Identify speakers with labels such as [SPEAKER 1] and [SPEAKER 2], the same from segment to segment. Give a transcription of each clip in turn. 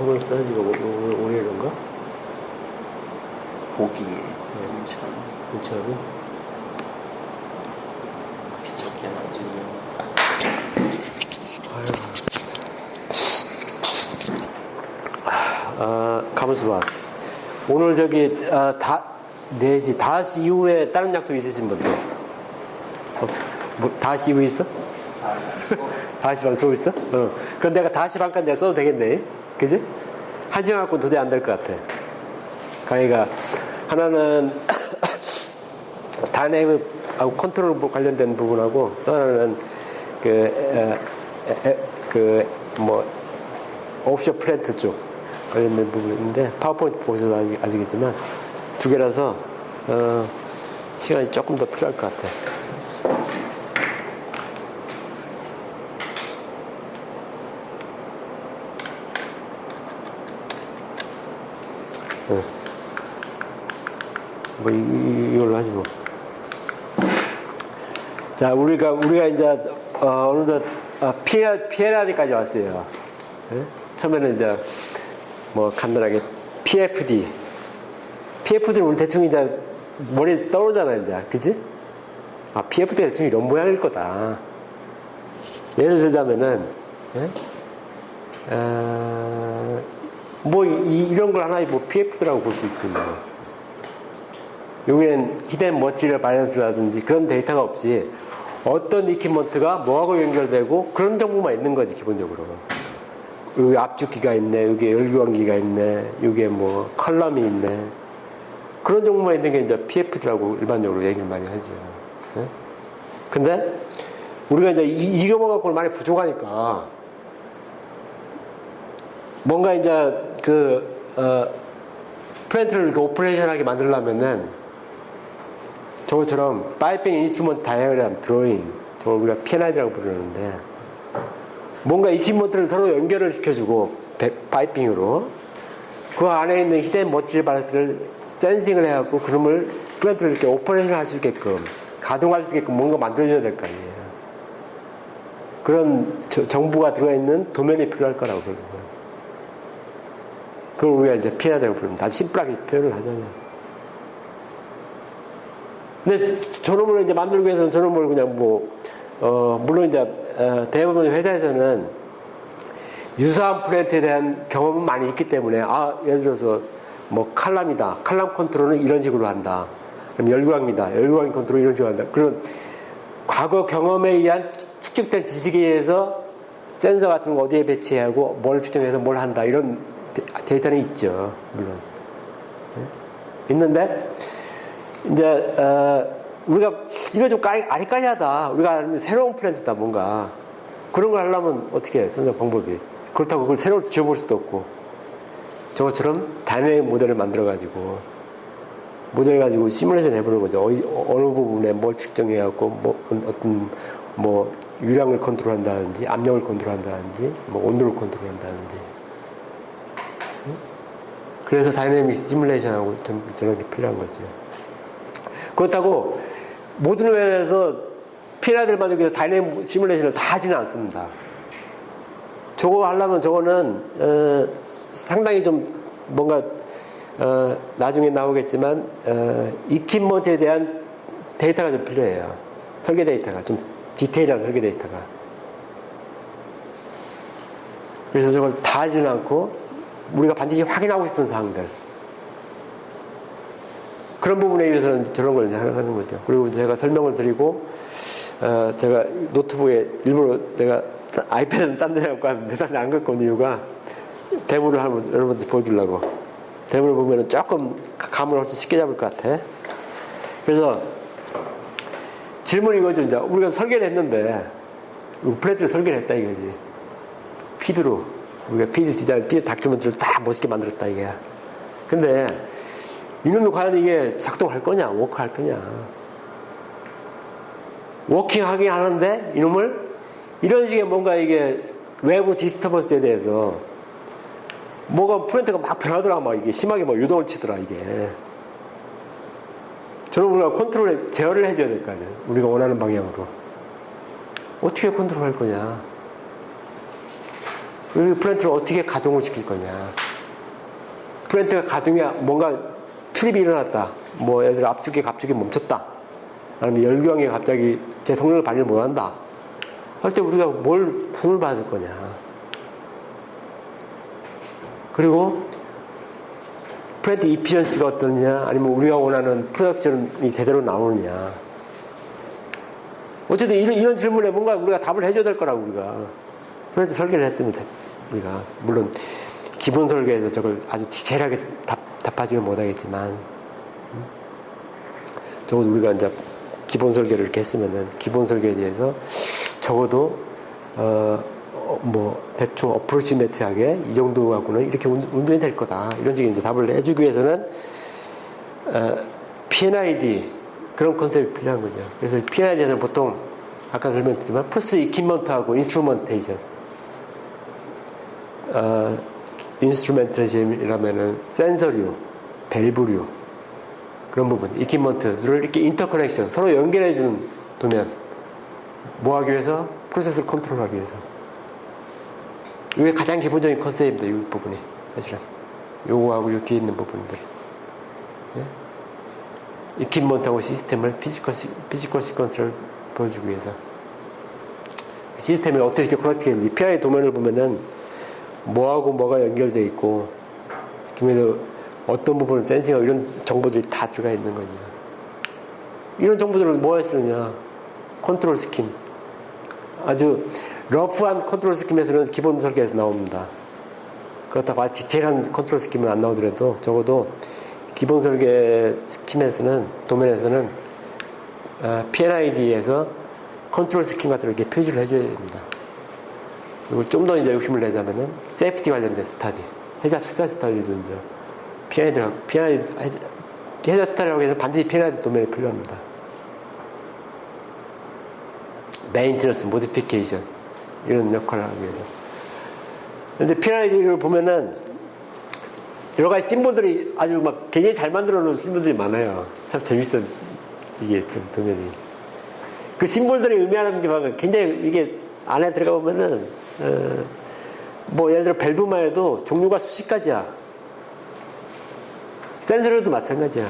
[SPEAKER 1] 오늘 사이즈가 오늘 이런가?
[SPEAKER 2] 보기 괜찮고 귀찮게
[SPEAKER 1] 하지. 가만있어 봐. 오늘 저기 4시 5시 이후에 다른 약속 있으신 분들? 뭐 5시 이후 있어? 5시 반 수업 있어? 그럼 내가 5시 반까지 내가 써도 되겠네. 그지? 1시간 갖고 도저히 안 될 것 같아. 강의가 하나는 다이내믹하고 컨트롤 관련된 부분하고 또 하나는 옵션 플랜트 쪽 관련된 부분인데 파워포인트 보셔서 아시겠지만 두 개라서 시간이 조금 더 필요할 것 같아. 뭐 이걸로 하지 뭐. 자, 우리가 이제 어느덧 PLR까지 왔어요. 네? 처음에는 이제 뭐 간단하게 PFD는 우리 대충 이제 머리에 떠오르잖아 이제, 그지? PFD가 대충 이런 모양일 거다. 예를 들자면은 뭐 이런 걸 하나의 뭐 PFD라고 볼 수 있지 뭐. 여기엔 히덴 머티리얼 바이런스라든지 그런 데이터가 없이 어떤 이퀴먼트가 뭐하고 연결되고 그런 정보만 있는 거지 기본적으로. 여기 압축기가 있네, 여기 열교환기가 있네, 여기에 뭐 컬럼이 있네. 그런 정보만 있는 게 이제 PFD라고 일반적으로 얘기를 많이 하죠. 네? 근데 우리가 이제 이것만 갖고는 많이 부족하니까 뭔가 이제 플랜트를 이렇게 오퍼레이션하게 만들려면은 저것처럼 파이핑 인스트루먼트 다이어그램 드로잉, 저걸 우리가 PNID라고 부르는데 뭔가 이퀴먼트를 서로 연결을 시켜주고 파이핑으로 그 안에 있는 히덴 머티리얼 바이러스를 센싱을 해갖고 그놈을 플랜트를 이렇게 오퍼레이션 할 수 있게끔 가동할 수 있게끔 뭔가 만들어줘야 될 거 아니에요. 그런 정보가 들어있는 도면이 필요할 거라고 그러는 거예요. 그걸 우리가 이제 PNID라고 부릅니다. 아주 심플하게 표현을 하잖아요. 근데 저놈을 이제 만들기 위해서는 저놈을 그냥 물론 이제 대부분 회사에서는 유사한 플랜트에 대한 경험은 많이 있기 때문에 예를 들어서 뭐 칼럼이다. 칼럼 컨트롤은 이런 식으로 한다. 그럼 열구왕이다. 열구왕 컨트롤 이런 식으로 한다. 그런 과거 경험에 의한 축적된 지식에 의해서 센서 같은 거 어디에 배치하고 뭘 측정해서 뭘 한다. 이런 데이터는 있죠. 물론. 있는데 이제 우리가 이거 좀 아리까리하다. 우리가 알면 새로운 플랜트다 뭔가 그런 걸 하려면 어떻게 해? 선정 방법이 그렇다고 그걸 새로 지어볼 수도 없고 저것처럼 다이내믹 모델을 만들어가지고 모델 가지고 시뮬레이션 해보는 거죠. 어느 부분에 뭘 측정해갖고 어떤 유량을 컨트롤한다든지 압력을 컨트롤한다든지 온도를 컨트롤한다든지. 그래서 다이내믹 시뮬레이션하고 저런 게 필요한 거죠. 그렇다고 모든 회사에서 PNID를 만들기 위해서 다이내믹 시뮬레이션을 다 하지는 않습니다. 저거 하려면 저거는 상당히 좀 뭔가 나중에 나오겠지만 이퀴먼트에 대한 데이터가 좀 필요해요. 설계 데이터가 좀 디테일한 설계 데이터가. 그래서 저걸 다 하지는 않고 우리가 반드시 확인하고 싶은 사항들 그런 부분에 의해서는 저런 걸 하는 거죠. 그리고 제가 설명을 드리고 제가 노트북에 일부러 내가 아이패드는 딴 데 갖고 왔는데 딴 데 안 갖고 온 이유가 데모를 한번 여러분한테 보여주려고. 데모를 보면은 조금 감을 훨씬 쉽게 잡을 것 같아. 그래서 질문이 이거죠. 이제 우리가 설계를 했는데 플랜트를 설계를 했다 이거지. 피드로 우리가 피드 디자인, 피드 다큐멘트를 다 멋있게 만들었다 이게야. 근데 이놈이 과연 이게 작동할 거냐, 워크할 거냐. 워킹하긴 하는데 이놈을 이런 식의 뭔가 이게 외부 디스터번스에 대해서 뭐가 프렌트가 막 변하더라, 막 이게 심하게 막 유동을 치더라, 이게. 저는 우리가 컨트롤에 제어를 해줘야 될 거 아니에요. 우리가 원하는 방향으로. 어떻게 컨트롤할 거냐. 그 프렌트를 어떻게 가동을 시킬 거냐. 프렌트가 가동이 뭔가 출입이 일어났다. 뭐 예를 들어 압축이 갑자기 멈췄다. 아니면 열교환이 갑자기 제 성능을 발휘를 못한다. 할 때 우리가 뭘 손을 받을 거냐. 그리고 프렌트 이피션시가 어떠냐, 아니면 우리가 원하는 프로덕션이 제대로 나오느냐. 어쨌든 이런 질문에 뭔가 우리가 답을 해줘야 될 거라고, 우리가. 프렌트 설계를 했습니다. 우리가. 물론, 기본 설계에서 저걸 아주 디테일하게 답하지는 못하겠지만, 적어도 우리가 이제 기본 설계를 이렇게 했으면은, 기본 설계에 대해서 적어도, 대충 어프로시메트하게 이 정도 갖고는 이렇게 운동이 될 거다. 이런 식의 이제 답을 해주기 위해서는, P&ID, 그런 컨셉이 필요한 거죠. 그래서 P&ID에서는 보통, 아까 설명드렸지만, 프로세스 이퀴먼트하고 인스트루먼테이션. 인스트루멘테이션이라면은 센서류, 밸브류, 그런 부분, 이퀴먼트를 이렇게 인터커넥션, 서로 연결해주는 도면. 뭐 하기 위해서? 프로세스를 컨트롤하기 위해서. 이게 가장 기본적인 컨셉입니다, 이 부분이. 사실은. 요거하고 요 뒤에 있는 부분들. 예? 이퀴먼트하고 시스템을 피지컬 시퀀스를 보여주기 위해서. 시스템이 어떻게 커넥트 되는지, PI 도면을 보면은, 뭐하고 뭐가 연결되어 있고, 중에서 어떤 부분은 센싱하고 이런 정보들이 다 들어가 있는 거냐. 이런 정보들을 뭐에 쓰느냐. 컨트롤 스킨. 아주 러프한 컨트롤 스킴에서는 기본 설계에서 나옵니다. 그렇다고 아주 디테일한 컨트롤 스킴은 안 나오더라도 적어도 기본 설계 스킴에서는, 도면에서는 P&ID에서 컨트롤 스킴 같은 걸 이렇게 표시를 해줘야 됩니다. 그리고 좀 더 이제 욕심을 내자면은 세이프티 관련된 스타디, 해잡 스타디도 이제 P&ID 해잡 스타디라고 해서 반드시 P&ID 도면이 필요합니다. 메인티너스, 모디피케이션 이런 역할을 하기 위해서. 근데 P&ID를 보면은 여러 가지 심볼들이 아주 막 굉장히 잘 만들어 놓은 심볼들이 많아요. 참 재밌어, 이게 좀 도면이. 그 심볼들이 의미하는 게 막 굉장히 이게 안에 들어가 보면은 뭐 예를 들어 밸브만 해도 종류가 수십 가지야. 센서로도 마찬가지야.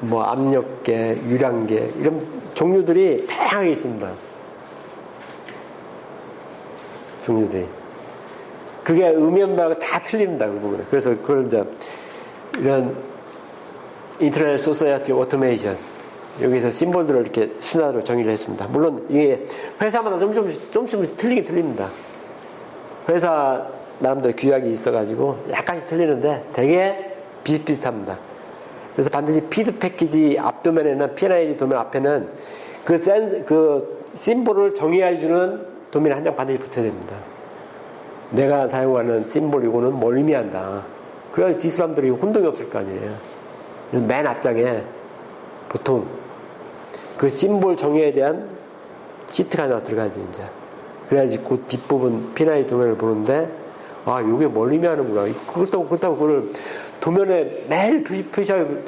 [SPEAKER 1] 뭐 압력계, 유량계 이런 종류들이 다양하게 있습니다. 종류들이. 그게 의미한 바가 다 틀립니다. 그 부분에. 그래서 그걸 이제 이런 인터넷 소사이어티 오토메이션 여기서 심볼들을 이렇게 순화로 정의를 했습니다. 물론 이게 회사마다 조금씩 틀리긴 틀립니다. 회사 나름대로 규약이 있어가지고 약간씩 틀리는데 되게 비슷비슷합니다. 그래서 반드시 피드 패키지 앞도면에는 P&ID 도면 앞에는 그 심볼을 정의해주는 도면이 한 장 반드시 붙어야 됩니다. 내가 사용하는 심볼 이거는 뭘 의미한다. 그래야 뒷사람들이 혼동이 없을 거 아니에요. 맨 앞장에 보통 그 심볼 정의에 대한 시트가 하나 들어가죠, 이제. 그래야지 그 뒷부분 P&ID 도면을 보는데, 아, 이게 뭘 의미하는구나. 그렇다고 그걸 도면에 매일 표시하자면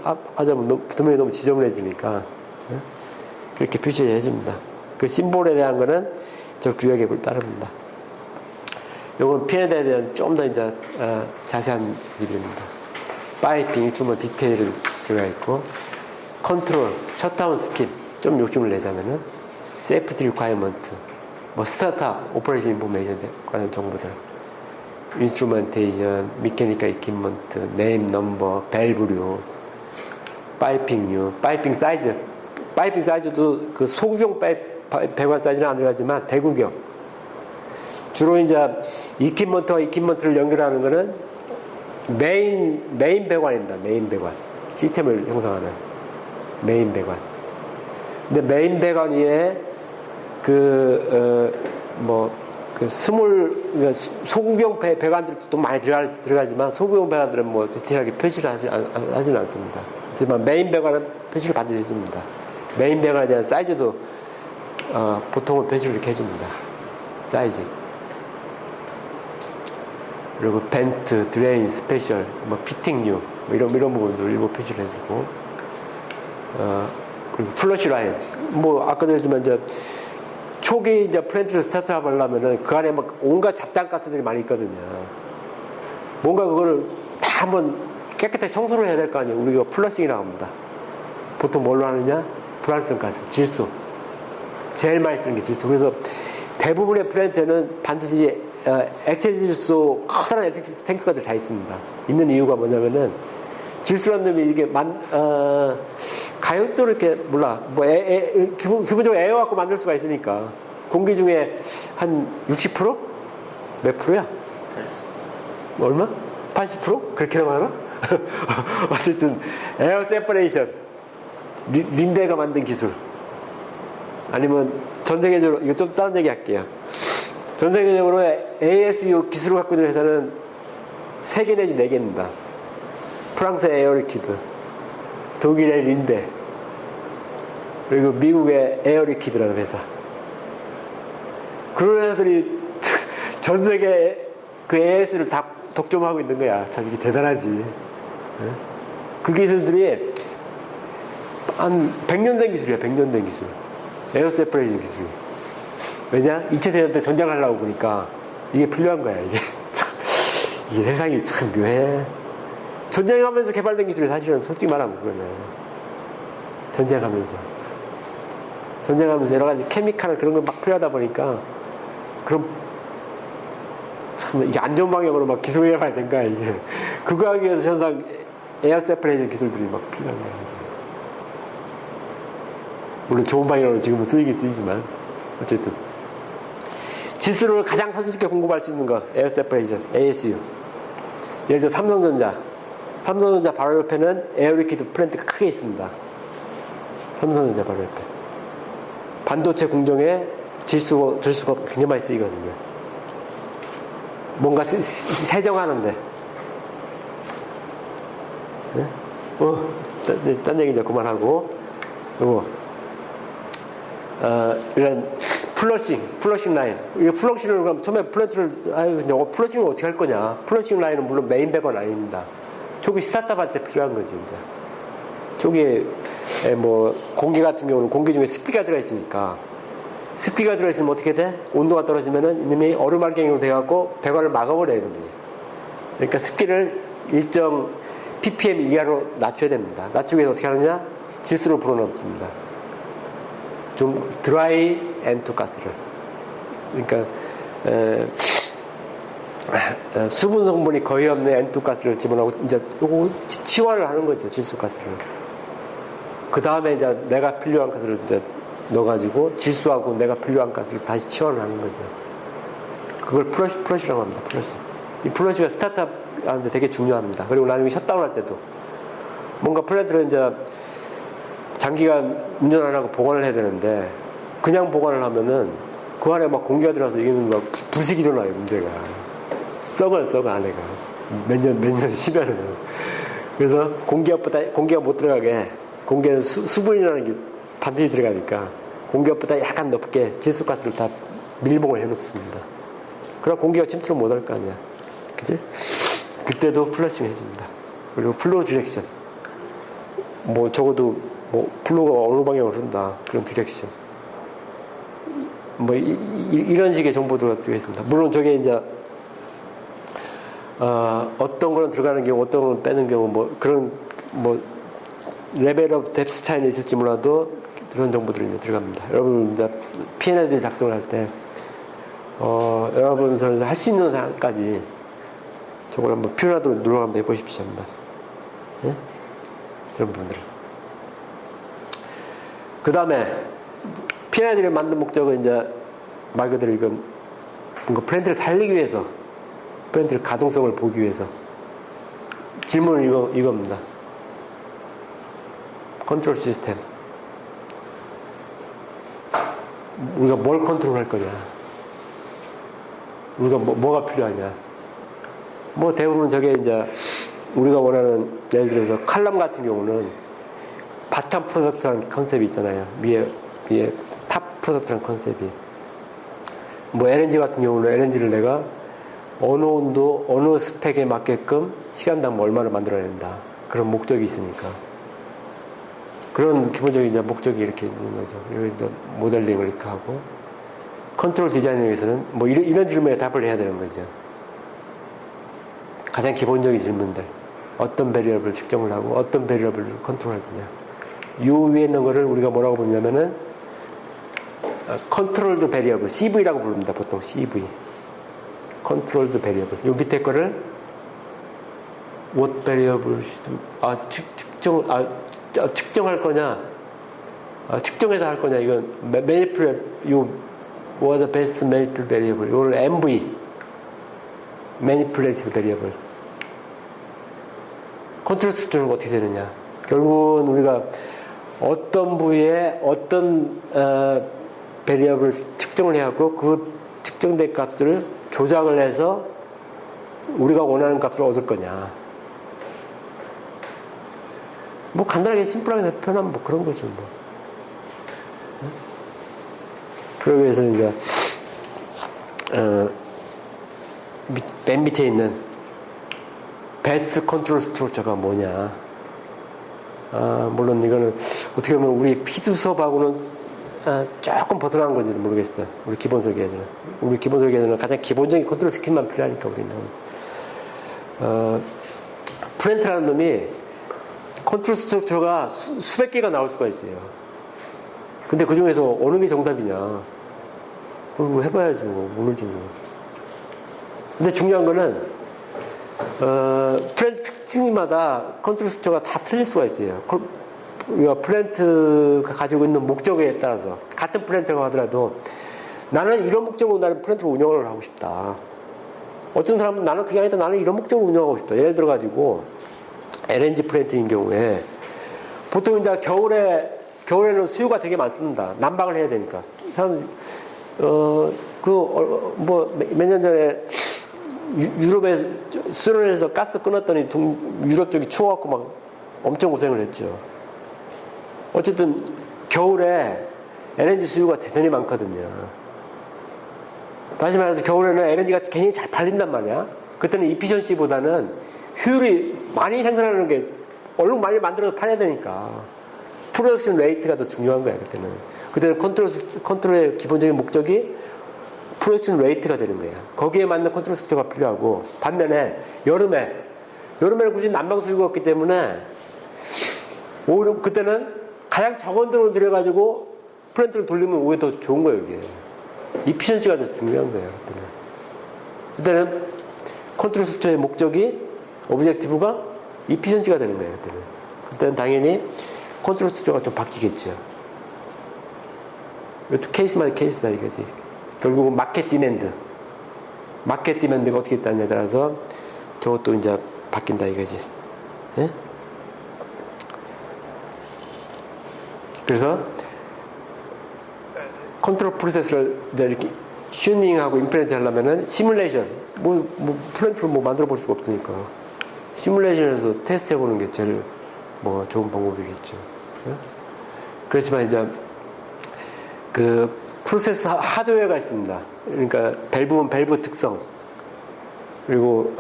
[SPEAKER 1] 도면이 너무 지저분해지니까. 그렇게 표시해 줍니다. 그 심볼에 대한 거는 저 규약에 따릅니다. 요건 P&Id에 대한 좀 더 이제, 자세한 일입니다. 파이핑, 인스트루먼트 디테일을 들어가 있고, 컨트롤, 셧다운 스킵, 좀 욕심을 내자면은, 세이프티 리콰이먼트, 뭐, 스타트업, 오퍼레이션 인포메이션 관련 정보들, 인스트루먼테이션, 미케니컬 이퀴먼트, 네임 넘버, 밸브류, 파이핑류, 파이핑 사이즈. 파이핑 사이즈도 그 소구경 배관 사이즈는 안 들어가지만 대구경. 주로 이제 이퀴먼트와 이퀴먼트를 연결하는 거는 메인 배관입니다. 메인 배관. 시스템을 형성하는 메인 배관. 근데 메인 배관 위에 소구경 배관들도 또 많이 들어가지만 소구경 배관들은 뭐 디테일하게 표시를 하지는 않습니다. 하지만 메인 배관은 표시를 반드시 해줍니다. 메인 배관에 대한 사이즈도 보통은 표시를 이렇게 해줍니다. 사이즈. 그리고 벤트, 드레인, 스페셜, 뭐 피팅 뉴, 뭐 이런 부분들 일부 표시를 해주고, 그리고 플러시 라인. 뭐 아까도 했지만 이제 초기 이제 플랜트를 스타트업 하려면은 그 안에 막 온갖 잡장가스들이 많이 있거든요. 뭔가 그거를 다 한번 깨끗하게 청소를 해야 될 거 아니에요. 우리가 플러싱이라고 합니다. 보통 뭘로 하느냐? 불활성 가스, 질소. 제일 많이 쓰는 게 질소. 그래서 대부분의 플랜트에는 반드시 액체 질소, 커다란 액체 질소 탱크가 다 있습니다. 있는 이유가 뭐냐면은 질소라는 놈이 이게 가격도 이렇게 몰라. 뭐 기본적으로 에어 갖고 만들 수가 있으니까 공기 중에 한 60%? 몇 프로야? 얼마? 80%? 그렇게나 많아? 어쨌든 에어 세퍼레이션 린데가 만든 기술 아니면 전 세계적으로 이거 좀 다른 얘기 할게요. 전 세계적으로 ASU 기술을 갖고 있는 회사는 3개 내지 4개입니다. 프랑스의 에어리퀴드, 독일의 린데, 그리고 미국의 에어리퀴드라는 회사. 그런 회사들이 전 세계 그 AS를 다 독점하고 있는 거야. 참 이게 대단하지. 그 기술들이 한 100년 된 기술이야. 100년 된 기술. 에어 세퍼레이션 기술. 왜냐? 2차 대전 때 전쟁하려고 보니까 이게 필요한 거야. 이게 세상이 참 묘해. 전쟁하면서 개발된 기술이 사실은 솔직히 말하면 그거네. 전쟁하면서 여러 가지 케미칼 그런 거 막 필요하다 보니까 그럼 참 이게 안전 방향으로 막 기술을 해봐야 된 거야 이게. 그거 하기 위해서 현상 에어 세퍼레이션 기술들이 막 필요한 거야. 물론 좋은 방향으로 지금은 쓰이지만 어쨌든 질소를 가장 손쉽게 공급할 수 있는 거 에어 세퍼레이션 ASU. 예를 들어 삼성전자 바로 옆에는 에어리퀴드 플랜트가 크게 있습니다. 삼성전자 바로 옆에. 반도체 공정에 질소가 굉장히 많이 쓰이거든요. 뭔가 세정하는데. 네? 딴 얘기 이제 그만하고. 그리고, 이런 플러싱 라인. 이 플러싱을 그럼 처음에 플랜트를, 플러싱을 어떻게 할 거냐. 플러싱 라인은 물론 메인 배관 아닙니다. 초기 스타트업 할 때 필요한 거지, 이제. 초기에, 뭐, 공기 같은 경우는 공기 중에 습기가 들어있으니까. 습기가 들어있으면 어떻게 돼? 온도가 떨어지면은 이놈이 얼음알갱이로 돼갖고 배관을 막아버려요, 이놈이. 그러니까 습기를 일정 ppm 이하로 낮춰야 됩니다. 낮추기 위해서 어떻게 하느냐? 질소를 불어넣습니다. 좀 드라이 N2 가스를. 그러니까, 수분 성분이 거의 없는 N2 가스를 집어넣고 이제 요거 치환을 하는 거죠. 질소 가스를. 그 다음에 이제 내가 필요한 가스를 이제 넣어가지고 질소하고 내가 필요한 가스를 다시 치환을 하는 거죠. 그걸 플러시라고 합니다. 이 플러시가 스타트업 하는데 되게 중요합니다. 그리고 나중에 셧다운 할 때도 뭔가 플랜트를 이제 장기간 운전 안 하고 보관을 해야 되는데 그냥 보관을 하면은 그 안에 막 공기가 들어와서 이게 막 불식이 일어나요. 문제가. 썩어 안에가 몇 년 쉬면은. 그래서 공기가 못 들어가게 공기에는 수분이라는 게 반드시 들어가니까 공기압보다 약간 높게 질소가스를 다 밀봉을 해놓습니다. 그럼 공기가 침투를 못 할 거 아니야. 그지? 그때도 플러싱 해줍니다. 그리고 플로우 디렉션. 뭐 적어도 뭐 플로우가 어느 방향으로 흐른다. 그런 디렉션. 뭐 이런 식의 정보들가 들어있습니다. 물론 저게 이제 어떤 거는 들어가는 경우, 어떤 거는 빼는 경우, 뭐 그런 뭐 레벨업 뎁스 차이는 있을지 몰라도 그런 정보들이 이제 들어갑니다. 여러분 이제 P&L 작성을 할 때 여러분 할 수 있는 한까지 저걸 한번 표현하도록 노력 한번 해보십시오. 한번. 예? 그런 분들. 그 다음에 P&L을 만든 목적은 이제 말 그대로 이건 뭔가 플랜트를 살리기 위해서, 플랜트를 가동성을 보기 위해서. 질문은 이겁니다. 컨트롤 시스템. 우리가 뭘 컨트롤 할 거냐? 우리가 뭐가 필요하냐? 뭐 대부분 저게 이제 우리가 원하는, 예를 들어서 칼럼 같은 경우는 바텀 프로덕트라는 컨셉이 있잖아요. 위에 프로덕트란 컨셉이. 뭐 LNG 같은 경우는 LNG를 내가 어느 온도, 어느 스펙에 맞게끔 시간당 뭐 얼마를 만들어낸다. 그런 목적이 있으니까. 그런 기본적인 이제 목적이 이렇게 있는 거죠. 이런 모델링을 이렇게 하고. 컨트롤 디자인에 의해서는 뭐 이런 질문에 답을 해야 되는 거죠. 가장 기본적인 질문들. 어떤 베리어블을 측정을 하고 어떤 베리어블을 컨트롤할 거냐. 요 위에 있는 거를 우리가 뭐라고 부르냐면은 컨트롤드 베리어블, CV라고 부릅니다. 보통 CV. 컨트롤드 베리어블. 요 밑에 거를 what variable 측정할 거냐, 측정해서 할 거냐. 이건 manipulate, 요 what the best manipulate variable. 요걸 MV, manipulated variable. 컨트롤 측정은 어떻게 되느냐. 결국은 우리가 어떤 부위에 어떤 베리어블을 측정을 해갖고 그 측정된 값을 조작을 해서 우리가 원하는 값을 얻을 거냐. 뭐 간단하게 심플하게 표현하면 뭐 그런 거죠 뭐. 그러기 위해서 이제 맨 밑에 있는 베스트 컨트롤 스트럭처가 뭐냐. 물론 이거는 어떻게 보면 우리 피드 수업하고는 조금 벗어난 건지도 모르겠어요. 우리 기본 설계에서는. 우리 기본 설계에서는 가장 기본적인 컨트롤 스킬만 필요하니까 우리는. 프렌트라는 놈이 컨트롤 스트럭처가 수백 개가 나올 수가 있어요. 근데 그 중에서 어느 게 정답이냐. 그걸 뭐 해봐야지 뭐. 모르지 뭐. 근데 중요한 거는 프렌트 특징마다 컨트롤 스트럭처가 다 틀릴 수가 있어요. 우리가 플랜트가 가지고 있는 목적에 따라서 같은 플랜트라고 하더라도 나는 이런 목적으로 나는 플랜트를 운영을 하고 싶다. 어떤 사람은 나는 그게 아니다. 나는 이런 목적으로 운영하고 싶다. 예를 들어 가지고 LNG 플랜트인 경우에 보통 이제 겨울에는 수요가 되게 많습니다. 난방을 해야 되니까. 한 몇 년 전에 유럽에 수련에서 가스 끊었더니 유럽 쪽이 추워갖고 막 엄청 고생을 했죠. 어쨌든 겨울에 LNG 수요가 대단히 많거든요. 다시 말해서 겨울에는 LNG가 굉장히 잘 팔린단 말이야. 그때는 이피션시보다는 효율이 많이 생산하는 게 얼른 많이 만들어서 팔아야 되니까 프로덕션 레이트가 더 중요한 거야. 그때는 컨트롤의 기본적인 목적이 프로덕션 레이트가 되는 거야. 거기에 맞는 컨트롤 스트럭처가 필요하고, 반면에 여름에는 굳이 난방 수요가 없기 때문에 오히려 그때는 가장 적은 돈을 들여가지고 플랜트를 돌리면 오히려 더 좋은 거예요. 이게 이피션시가 더 중요한 거예요. 그때는 컨트롤 스트럭처의 목적이 오브젝티브가 이피션시가 되는 거예요. 그때는 당연히 컨트롤 스트럭처가 좀 바뀌겠죠. 이것도 케이스마다 케이스다 이거지. 결국은 마켓 디맨드가 어떻게 있다냐에 따라서 저것도 이제 바뀐다 이거지. 예? 그래서 컨트롤 프로세스를 이렇게 튜닝하고 임플란트 하려면은 시뮬레이션, 플랜트를 만들어 볼 수가 없으니까 시뮬레이션에서 테스트 해보는 게 제일 좋은 방법이겠죠. 예? 그렇지만 이제 그 프로세스 하드웨어가 있습니다. 그러니까 밸브는 밸브 특성, 그리고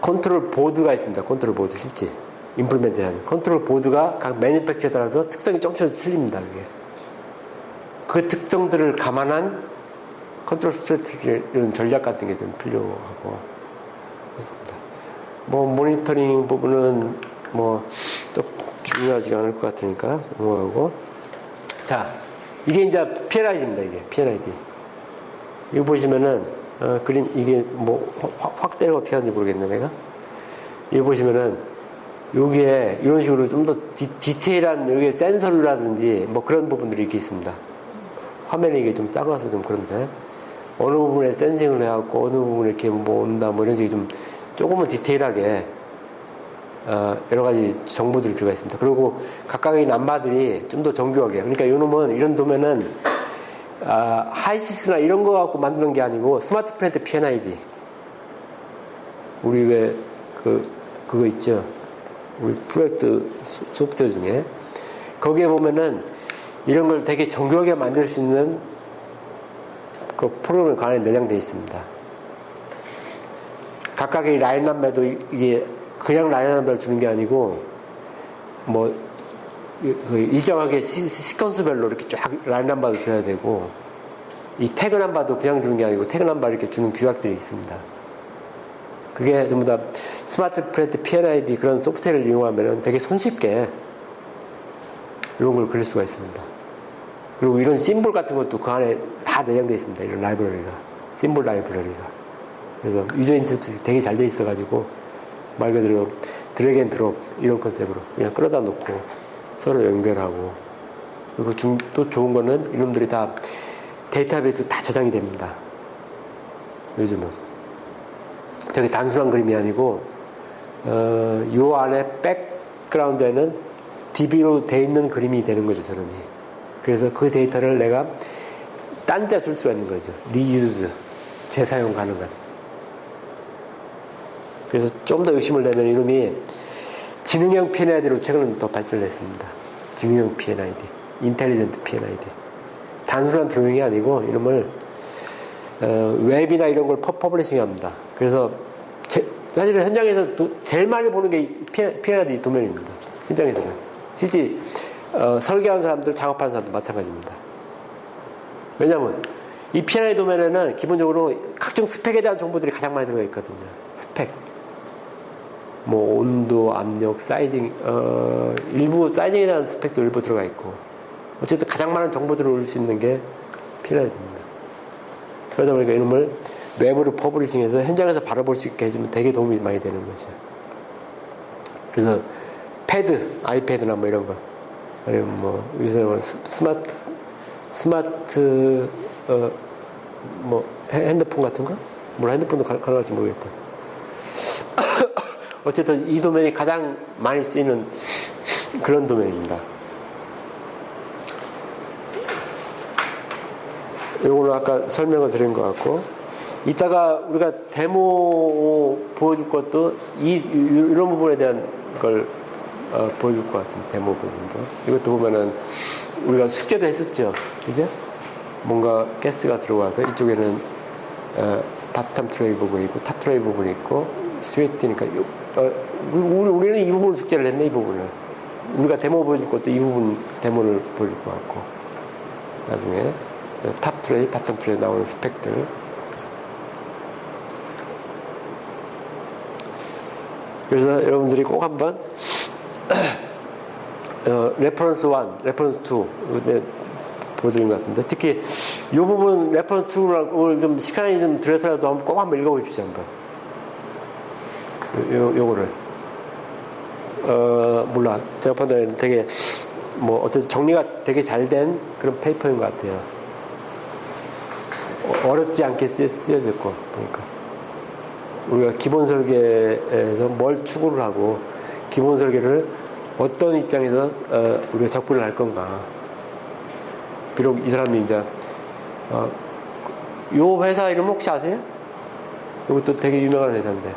[SPEAKER 1] 컨트롤 보드가 있습니다. 컨트롤 보드 실제 임플리멘트하는 컨트롤 보드가 각 매니팩처에 따라서 특성이 조금씩 틀립니다. 그게. 그 특성들을 감안한 컨트롤 스트래티지 이런 전략 같은 게 좀 필요하고 그렇습니다. 모니터링 부분은 또 중요하지 않을 것 같으니까 넘어가고. 자, 이게 이제 PLID입니다. 이게 PLID. 이거 보시면은 그림 이게 확대를 어떻게 하는지 모르겠네 내가. 이거 보시면은 여기에 이런 식으로 좀 더 디테일한 여기에 센서라든지 그런 부분들이 이렇게 있습니다. 화면이 이게 좀 작아서 좀 그런데 어느 부분에 센싱을 해갖고 어느 부분에 이렇게 온다 이런 식이 좀 조금은 디테일하게 여러 가지 정보들이 들어가 있습니다. 그리고 각각의 남바들이 좀 더 정교하게. 그러니까 이런 도면은 하이시스나 이런 거 갖고 만드는 게 아니고 스마트 플랜트 PNID. 우리 왜 그거 있죠. 우리 프로젝트 소프트웨어 중에 거기에 보면은 이런 걸 되게 정교하게 만들 수 있는 그 프로그램 안에 내장되어 있습니다. 각각의 라인 넘버도 이게 그냥 라인 넘버를 주는 게 아니고 뭐 일정하게 시퀀스별로 이렇게 쫙 라인 넘버를 줘야 되고 이 태그 넘버도 그냥 주는 게 아니고 태그 넘버 이렇게 주는 규약들이 있습니다. 그게 전부 다 스마트 프린트 PNID 그런 소프트웨어를 이용하면 되게 손쉽게 이런 걸 그릴 수가 있습니다. 그리고 이런 심볼 같은 것도 그 안에 다 내장되어 있습니다. 이런 라이브러리가. 심볼 라이브러리가. 그래서 유저 인터페이스 되게 잘 돼 있어가지고 말 그대로 드래그 앤 드롭 이런 컨셉으로 그냥 끌어다 놓고 서로 연결하고 그리고 또 좋은 거는 이놈들이 다 데이터베이스 다 저장이 됩니다. 요즘은. 저게 단순한 그림이 아니고 요 안에 백그라운드에는 DB로 돼 있는 그림이 되는 거죠, 저놈이. 그래서 그 데이터를 내가 딴 데 쓸 수가 있는 거죠. 리유즈, 재사용 가능한. 그래서 좀 더 욕심을 내면 이놈이 지능형 PNID로 최근에 더 발전을 했습니다. 지능형 PNID, 인텔리전트 PNID. 단순한 드로잉이 아니고 이놈을 웹이나 이런 걸 퍼블리싱 합니다. 그래서 사실은 현장에서 제일 많이 보는 게 PNID 도면입니다. 현장에서는. 실제 설계하는 사람들, 작업하는 사람도 마찬가지입니다. 왜냐하면 이 PNID 도면에는 기본적으로 각종 스펙에 대한 정보들이 가장 많이 들어가 있거든요. 스펙. 뭐 온도, 압력, 사이징, 일부 사이징에 대한 스펙도 일부 들어가 있고 어쨌든 가장 많은 정보들을 올릴 수 있는 게 PNID입니다. 그러다 보니까 이놈을 웹으로 퍼블리싱해서 현장에서 바로 볼 수 있게 해주면 되게 도움이 많이 되는 거죠. 그래서 패드, 아이패드나 뭐 이런 거 아니면 뭐 요새는 스마트 뭐 핸드폰 같은 거? 물론 핸드폰도 가능할지 모르겠다. 어쨌든 이 도면이 가장 많이 쓰이는 그런 도면입니다. 요거는 아까 설명을 드린 것 같고 이따가 우리가 데모 보여줄 것도 이런 부분에 대한 걸 보여줄 것 같습니다. 데모 부분도. 이것도 보면은 우리가 숙제도 했었죠. 그죠? 뭔가 가스가 들어와서 이쪽에는 바텀 트레이 부분이 있고 탑 트레이 부분이 있고 스웨트니까 우리는 이 부분을 숙제를 했네. 이 부분을 우리가 데모 보여줄 것도 이 부분 데모를 보여줄 것 같고 나중에 탑 트레이, 바텀 트레이 나오는 스펙들. 그래서 여러분들이 꼭 한번 레퍼런스 1, 레퍼런스 2 보여드린 것 같습니다. 특히 이 부분 레퍼런스 2를 오늘 좀 시간이 좀 들여서라도 꼭 한번 읽어보십시오. 한번 요거를 몰라 제가 판단에는 되게 뭐 어쨌든 정리가 되게 잘 된 그런 페이퍼인 것 같아요. 어렵지 않게 쓰여졌고 보니까 우리가 기본 설계에서 뭘 추구를 하고 기본 설계를 어떤 입장에서 우리가 접근을 할 건가. 비록 이 사람이 이제 요 회사 이름 혹시 아세요? 이것도 되게 유명한 회사인데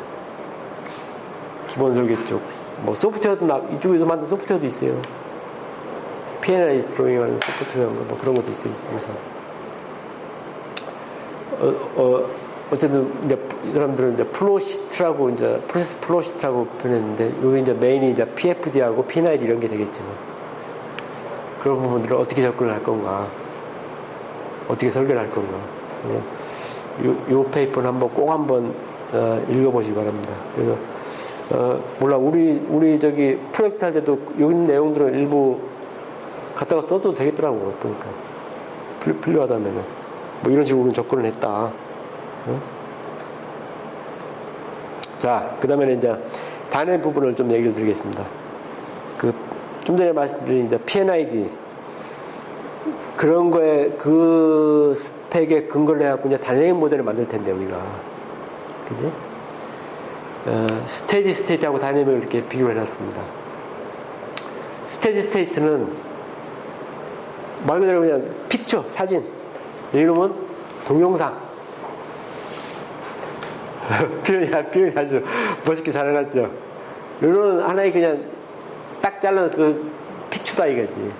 [SPEAKER 1] 기본 설계 쪽 뭐 소프트웨어도 이쪽에서 만든 소프트웨어도 있어요. PNI 드로잉하는 소프트웨어 뭐 그런 것도 있어요. 그래서 어쨌든 이제 이 사람들은 이제 플로시트라고 이제 프로세스 플로시트라고 표현했는데 여기 이제 메인이 이제 PFD하고 PNID 이런 게 되겠지만 그런 부분들을 어떻게 접근을 할 건가, 어떻게 설계를 할 건가. 요 페이퍼는 한번 꼭 한번 읽어보시기 바랍니다. 그래서 몰라 우리 저기 프로젝트 할 때도 여기 있는 내용들은 일부 갖다가 써도 되겠더라고 보니까 필요하다면은 뭐 이런 식으로 접근을 했다. 자, 그 다음에 이제 단의 부분을 좀 얘기를 드리겠습니다. 좀 전에 말씀드린 이제 PNID 그런 거에 그 스펙에 근거를 해갖고 이제 단행 모델을 만들 텐데 우리가 그지? 스테디 스테이트하고 다이내믹을 이렇게 비교를 해놨습니다. 스테디 스테이트는 말 그대로 그냥 픽처, 사진. 이름은 동영상. 표현이 아주 멋있게 잘 해놨죠. 이런 하나의 그냥 딱 잘라서 픽처다 이거지.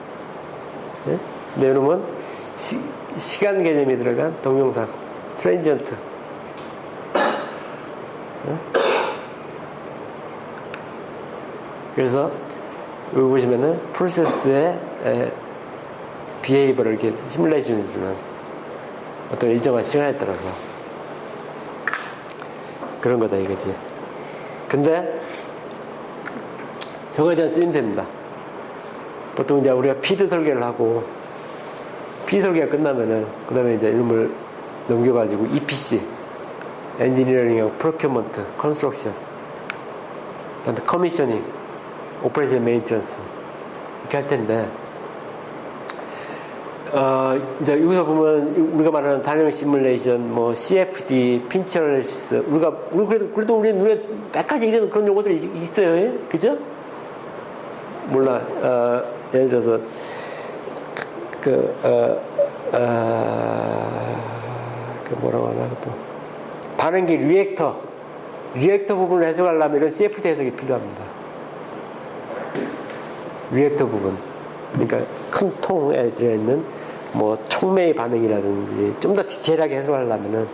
[SPEAKER 1] 네? 근데 이놈은 시간 개념이 들어간 동영상, 트랜지언트. 그래서 여기 보시면은 프로세스의 비헤이버를 이렇게 시뮬레이션 해주는 어떤 일정한 시간에 따라서 그런 거다 이거지. 근데 저거에 대한 쓰임새입니다. 보통 이제 우리가 피드 설계를 하고 피드 설계가 끝나면은 그 다음에 이제 이름을 넘겨가지고 EPC, 엔지니어링하고 프로큐먼트, 컨스트럭션, 그 다음에 커미셔닝, 오퍼레이션 메인트런스 이렇게 할 텐데 이제 여기서 보면 우리가 말하는 다이내믹 시뮬레이션, 뭐 CFD, 핀치 어널리시스, 그래도 우리 눈에 몇 가지 이런 그런 용어들이 있어요, 그죠? 몰라, 예를 들어서 그 뭐라고 하나 또 반응기 리액터 부분을 해석하려면 이런 CFD 해석이 필요합니다. 리액터 부분, 그러니까 큰 통에 들어있는 뭐 촉매의 반응이라든지 좀 더 디테일하게 해석하려면은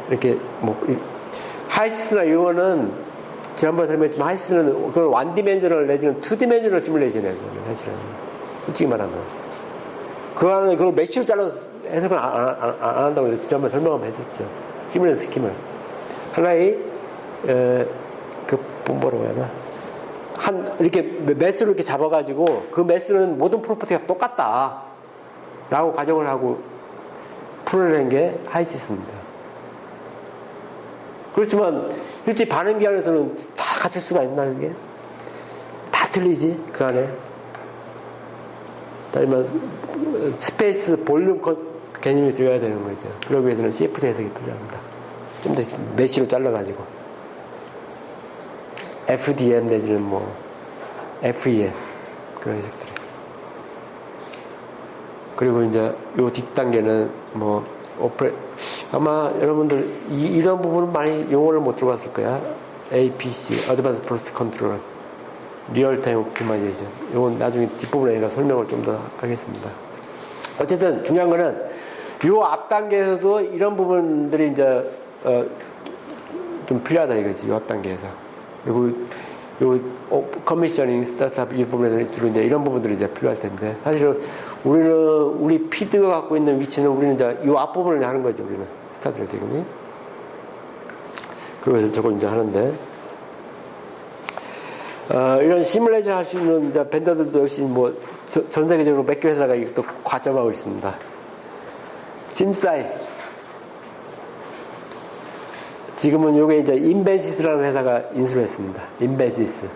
[SPEAKER 1] 이렇게 뭐 하이시스나 이런 거는 지난번에 설명했지만 하이시스는 그걸 원디멘저널 내지는 투디멘저널 시뮬레이션이에요. 사실은 솔직히 말하면 그 안에 그걸 메쉬로 잘라서 해석을 안 한다고 해서 지난번에 설명 한번 했었죠. 시뮬레이션 스킴을 하나의 그 뭐라고 해야 하나 이렇게 매스를 이렇게 잡아가지고 그 매스는 모든 프로퍼티가 똑같다 라고 가정을 하고 풀어낸 게 하이시스입니다. 그렇지만 실제 반응기 안에서는 다 갖출 수가 있나 이게? 다 틀리지 그 안에. 아니면 스페이스 볼륨 개념이 들어가야 되는 거죠. 그러기 위해서는 CFD 해석이 필요합니다. 좀 더 메쉬로 잘라가지고 FDM 내지는 뭐 FEM 그런 해석들이. 그리고 이제 요 뒷단계는 뭐 아마 여러분들 이런 부분은 많이 용어를 못 들어봤을 거야. APC, Advanced Process Control, 리얼타임 옵티마이제이션. 요건 나중에 뒷부분에 제가 설명을 좀 더 하겠습니다. 어쨌든 중요한 거는 요 앞 단계에서도 이런 부분들이 이제 좀 필요하다 이거지. 요 앞 단계에서. 그리고 요 커미셔닝, 스타트업 이 부분에서 주로 이제 이런 부분들이 이제 필요할 텐데 사실은 우리 피드가 갖고 있는 위치는 우리는 이제 요 앞부분을 하는 거죠. 우리는 스타트를 지금. 그래서 저걸 이제 하는데 이런 시뮬레이션 할 수 있는 이제 벤더들도 역시 뭐 전 세계적으로 몇 개 회사가 이것도 과점하고 있습니다. 짐사이. 지금은 요게 이제 인벤시스라는 회사가 인수를 했습니다. 인벤시스라고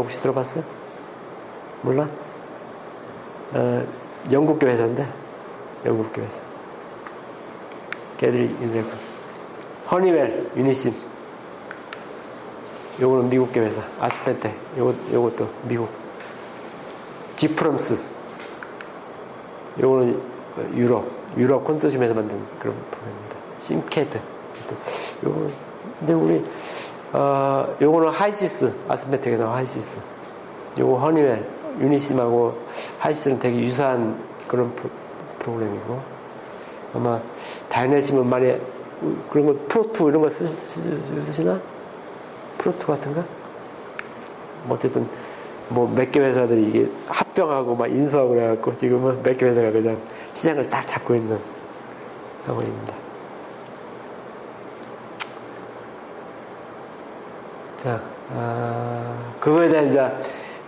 [SPEAKER 1] 혹시 들어봤어요? 몰라? 영국계 회사인데, 영국계 회사. 걔들이 인수했고. 허니웰, 유니심. 요거는 미국계 회사. 아스펜텍. 요것도 미국. 지프럼스. 요거는 유럽 컨소시엄에서 만든 그런 프로그램입니다. 심캐드. 요거는, 근데 우리, 요거는 하이시스. 아스펜텍에 나온 하이시스. 요거 허니웰, 유니심하고 하이시스는 되게 유사한 그런 프로그램이고. 아마, 다이내심은 많이, 그런 거, 프로투 이런 거 쓰시나? 프로투 같은가? 뭐 어쨌든, 뭐 몇 개 회사들이 이게 합병하고 막 인수하고 그래갖고 지금은 몇 개 회사가 그냥 시장을 딱 잡고 있는 상황입니다. 자, 그거에 대한 이제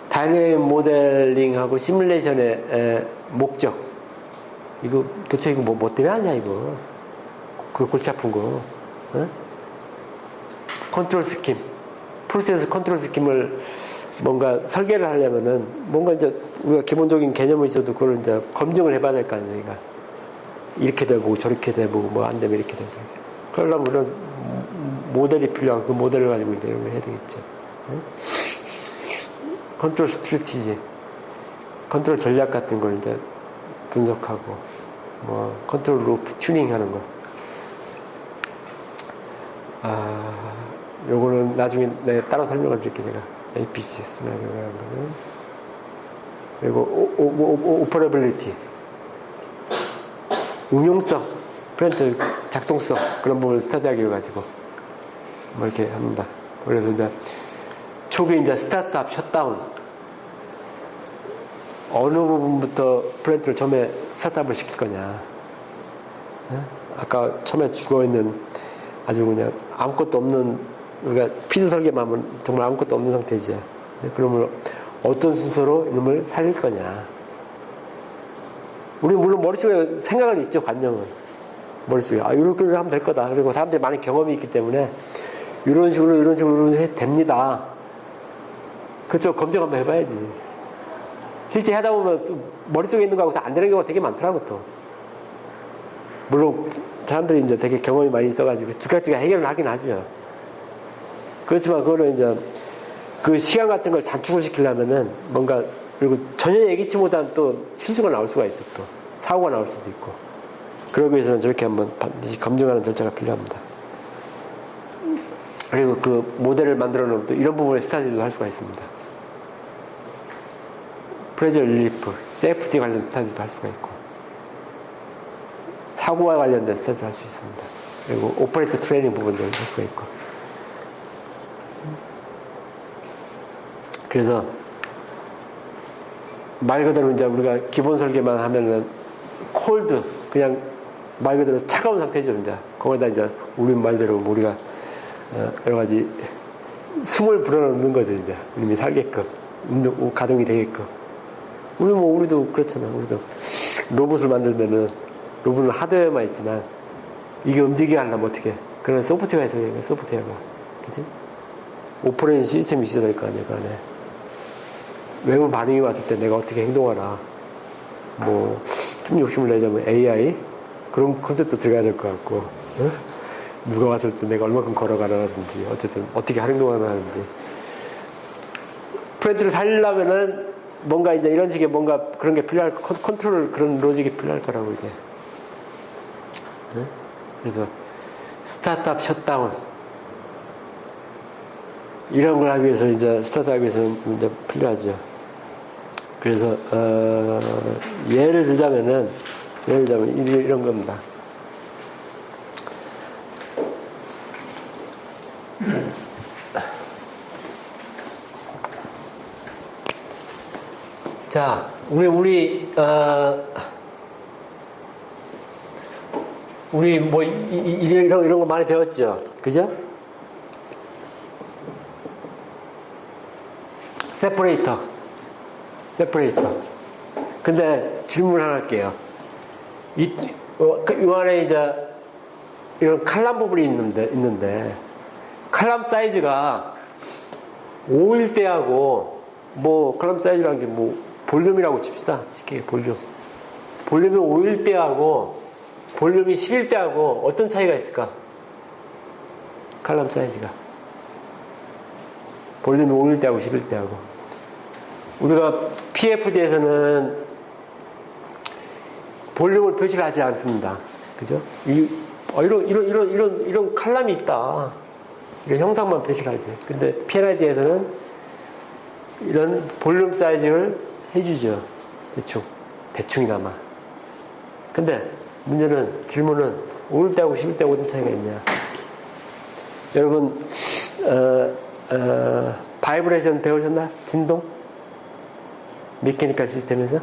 [SPEAKER 1] 다이내믹 모델링하고 시뮬레이션의 목적. 이거 도대체 이거 뭐 때문에 하냐 이거. 그 골치 아픈 거. 어? 컨트롤 스킴. 프로세스 컨트롤 스킴을 뭔가 설계를 하려면은 뭔가 이제 우리가 기본적인 개념이 있어도 그걸 이제 검증을 해봐야 될 거 아닙니까? 이렇게 돼보고 저렇게 돼보고 뭐 안 되면 이렇게 되고. 그러려면 이런 모델이 필요하고 그 모델을 가지고 이제 이런 걸 해야 되겠죠. 네? 컨트롤 스트래티지, 컨트롤 전략 같은 걸 이제 분석하고 뭐 컨트롤 루프 튜닝 하는 거. 요거는 나중에 내가 따로 설명을 드릴게요, 제가. APC 스나리오라는 거는. 그리고 오퍼러빌리티, 응용성, 프렌트 작동성 그런 부분을 스터디하기 위해 가지고 뭐 이렇게 합니다. 그래서 이제 초기 이제 스타트업 셧다운 어느 부분부터 프렌트를 처음에 스타트업을 시킬 거냐. 아까 처음에 죽어 있는 아주 그냥 아무것도 없는 우리가 피드 설계만 하면 정말 아무것도 없는 상태죠. 그러면 어떤 순서로 이놈을 살릴 거냐. 우리 물론 머릿속에 생각은 있죠, 관념은. 머릿속에. 이렇게 하면 될 거다. 그리고 사람들이 많은 경험이 있기 때문에 이런 식으로 해도 됩니다. 그렇죠. 검증 한번 해봐야지. 실제 하다 보면 또 머릿속에 있는 거하고서 안 되는 경우가 되게 많더라고, 또. 물론 사람들이 이제 되게 경험이 많이 있어가지고 즉각적으로 해결을 하긴 하죠. 그렇지만 그거는 이제 그 시간 같은 걸 단축을 시키려면은 뭔가, 그리고 전혀 예기치 못한 또 실수가 나올 수가 있어, 또. 사고가 나올 수도 있고. 그러기 위해서는 저렇게 한번 반드시 검증하는 절차가 필요합니다. 그리고 그 모델을 만들어 놓으면 또 이런 부분에 스타디도 할 수가 있습니다. 프레저 릴리프, 세이프티 관련 스타디도 할 수가 있고, 사고와 관련된 스타디도 할 수 있습니다. 그리고 오퍼레이터 트레이닝 부분도 할 수가 있고. 그래서 말 그대로 이제 우리가 기본 설계만 하면은 콜드, 그냥 말 그대로 차가운 상태죠, 이제. 거기다 이제 우리 말대로 우리가 여러 가지 숨을 불어넣는 거죠, 이제. 이미 살게끔. 가동이 되게끔. 우리도 그렇잖아. 우리도 로봇을 만들면은 로봇은 하드웨어만 있지만 이게 움직이게 하려면 어떻게. 그런 소프트웨어가 있어야 돼, 소프트웨어가. 그치? 오퍼레이션 시스템이 있어야 될 거 아니야, 그 안에. 외부 반응이 왔을 때 내가 어떻게 행동하나. 뭐, 좀 욕심을 내자면 AI? 그런 컨셉도 들어가야 될 것 같고. 어? 누가 왔을 때 내가 얼마큼 걸어가라든지, 어쨌든 어떻게 행동하나든지. 프렌트를 살리려면은 뭔가 이제 이런 식의 뭔가 그런 게 필요할, 컨트롤, 그런 로직이 필요할 거라고, 이게. 네? 그래서, 스타트업 셧다운. 이런 걸 하기 위해서, 이제, 스타트업 하기 위해서는 이제 필요하죠. 그래서, 예를 들자면 이런 겁니다. 자, 우리 뭐, 이런 거 많이 배웠죠? 그죠? 세퍼레이터. 근데 질문을 하나 할게요. 이 안에 이제 이런 칼럼 부분이 있는데, 칼럼 사이즈가 5일 때하고, 뭐, 칼럼 사이즈라는 게 뭐, 볼륨이라고 칩시다. 쉽게 볼륨. 볼륨이 5일 때하고, 볼륨이 10일 때하고 어떤 차이가 있을까? 칼럼 사이즈가. 볼륨이 5일 때하고 10일 때하고. 우리가 PFD에서는 볼륨을 표시를 하지 않습니다. 그죠? 이런 칼럼이 있다. 이런 형상만 표시를 하지. 근데 PNID에서는 이런 볼륨 사이즈를 해주죠. 대충이나마. 근데 질문은 5일 때하고 10일 때하고 어떤 차이가 있냐. 여러분, 바이브레이션 배우셨나? 진동? 메케니컬 시스템에서?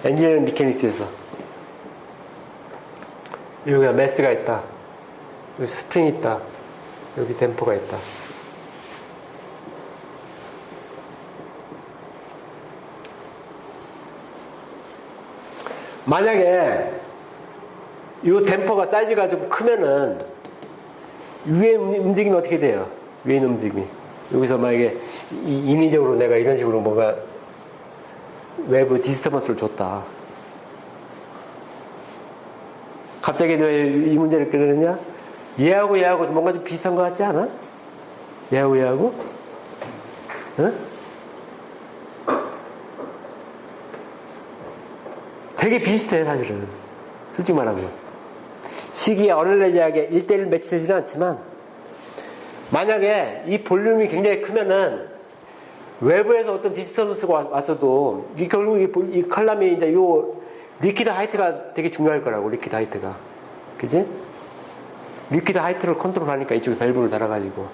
[SPEAKER 1] 엔지니어링 메케닉스에서. 여기가 매스가 있다. 여기 스프링이 있다. 여기 댐퍼가 있다. 만약에 이 댐퍼가 사이즈가 좀 크면은 위에 움직임이 어떻게 돼요? 위에 있는 움직임이. 여기서 만약에 인위적으로 내가 이런 식으로 뭔가 외부 디스터번스를 줬다. 갑자기 왜 이 문제를 끌어내냐? 얘하고 뭔가 좀 비슷한 것 같지 않아? 얘하고? 응? 되게 비슷해, 사실은. 솔직히 말하면. 시기에 어널레지하게 1대1 매치되지는 않지만, 만약에 이 볼륨이 굉장히 크면은, 외부에서 어떤 디스턴스가 왔어도 이 결국 이 칼럼이 이제 요 리퀴드 하이트가 되게 중요할 거라고. 리퀴드 하이트가, 그지? 리퀴드 하이트를 컨트롤하니까 이쪽에 밸브를 달아가지고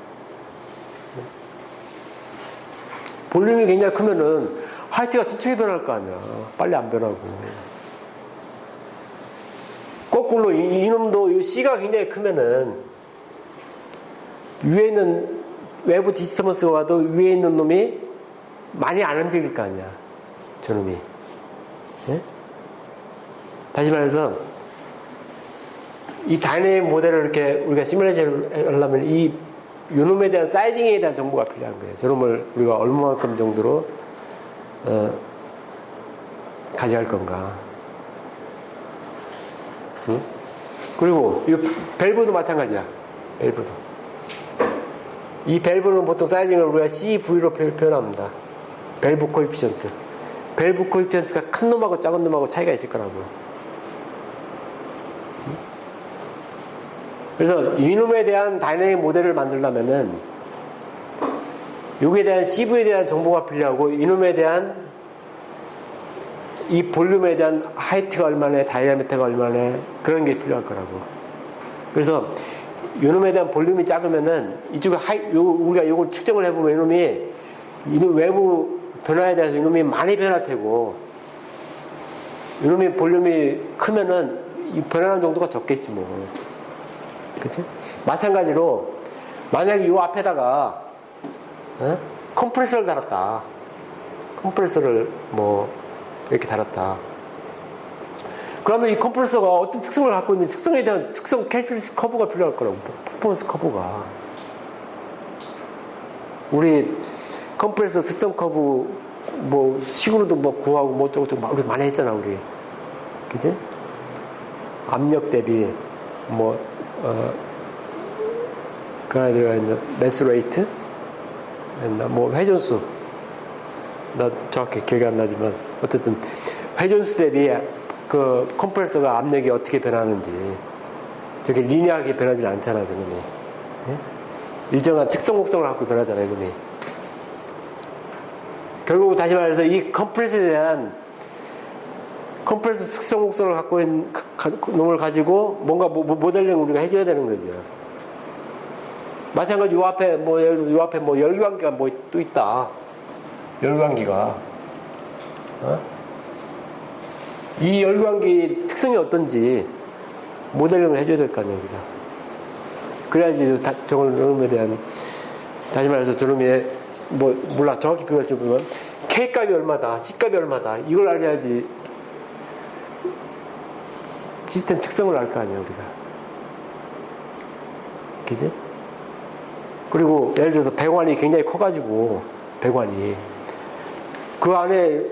[SPEAKER 1] 볼륨이 굉장히 크면은 하이트가 천천히 변할 거 아니야. 빨리 안 변하고. 거꾸로 이놈도 이 C가 굉장히 크면은 위에 있는 외부 디스턴스가 와도 위에 있는 놈이 많이 안 흔들릴 거 아니야. 저놈이. 네? 다시 말해서 이 다이내믹 모델을 이렇게 우리가 시뮬레이션을 하려면 이 요놈에 대한 사이징에 대한 정보가 필요한 거예요. 저놈을 우리가 얼마만큼 정도로 가져갈 건가. 응? 그리고 이 밸브도 마찬가지야. 밸브도. 이 밸브는 보통 사이징을 우리가 CV로 표현합니다. 밸브 코에피션트. 밸브 코에피션트가 큰 놈하고 작은 놈하고 차이가 있을 거라고요. 그래서 이놈에 대한 다이내믹 모델을 만들려면은 여기에 대한 CV에 대한 정보가 필요하고 이놈에 대한 이 볼륨에 대한 하이트가 얼마나 다이아미터가 얼마나 그런 게 필요할 거라고. 그래서 이놈에 대한 볼륨이 작으면은 이쪽에 우리가 요걸 측정을 해보면 이놈 외부 변화에 대해서 이놈이 많이 변할 테고 이놈이 볼륨이 크면은 이 변하는 정도가 적겠지 뭐. 그치? 마찬가지로 만약에 요 앞에다가 컴프레서를 달았다. 컴프레서를 뭐 이렇게 달았다. 그러면 이 컴프레서가 어떤 특성을 갖고 있는 특성에 대한 특성 캐릭터리스틱 커브가 필요할 거라고. 퍼포먼스 커브가. 우리 컴프레서 특성 커브 뭐 식으로도 뭐 구하고 뭐 어쩌고저쩌고 막 우리 많이 했잖아 우리. 그치? 압력 대비 뭐 그 안에 들어가 있는 매스 레이트, 뭐 회전수, 나 정확히 기억이 안 나지만 어쨌든 회전수 대비 그 컴프레서가 압력이 어떻게 변하는지 저게 리니어하게 변하지 않잖아, 저놈이. 네? 일정한 특성 곡성을 갖고 변하잖아요, 이놈이. 결국 다시 말해서 이 컴프레서에 대한 컴프레서 특성 곡성을 갖고 있는 놈을 가지고 뭔가 모델링을 우리가 해줘야 되는 거죠. 마찬가지 요 앞에 뭐 예를 들어서 요 앞에 뭐 열광기가 뭐 또 있다. 열광기가 이 열광기 특성이 어떤지 모델링을 해줘야 될 거 아니에요, 우리가. 그래야지 저놈에 대한 다시 말해서 저놈의 뭐 몰라 정확히 표현하시면 K 값이 얼마다, C 값이 얼마다 이걸 알아야지 시스템 특성을 알 거 아니에요, 우리가. 그지? 그리고 예를 들어서 배관이 굉장히 커가지고 배관이 그 안에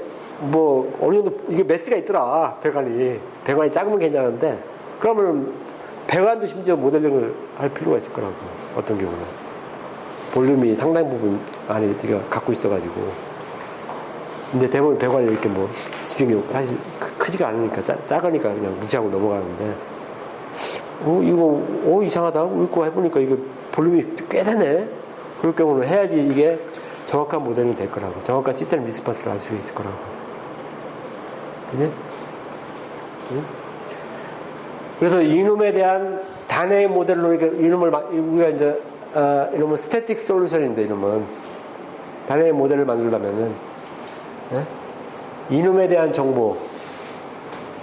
[SPEAKER 1] 뭐 어느 정도 이게 매스가 있더라. 배관이 작으면 괜찮은데 그러면 배관도 심지어 모델링을 할 필요가 있을 거라고. 어떤 경우는 볼륨이 상당 부분 안에 제가 갖고 있어가지고 근데 대부분 배관이 이렇게 뭐 지중이 사실 크지가 않으니까 작으니까 그냥 무시하고 넘어가는데 이거 이상하다. 읽고 해보니까 이거 볼륨이 꽤 되네. 그럴 경우는 해야지 이게 정확한 모델링이 될 거라고. 정확한 시스템 리스폰스를 할 수 있을 거라고. 그지? 응? 그래서 이놈에 대한 단의 모델로 이놈을 우리가 이제 이놈은 스태틱 솔루션인데 이놈은 단의 모델을 만들려면은 이놈에 대한 정보,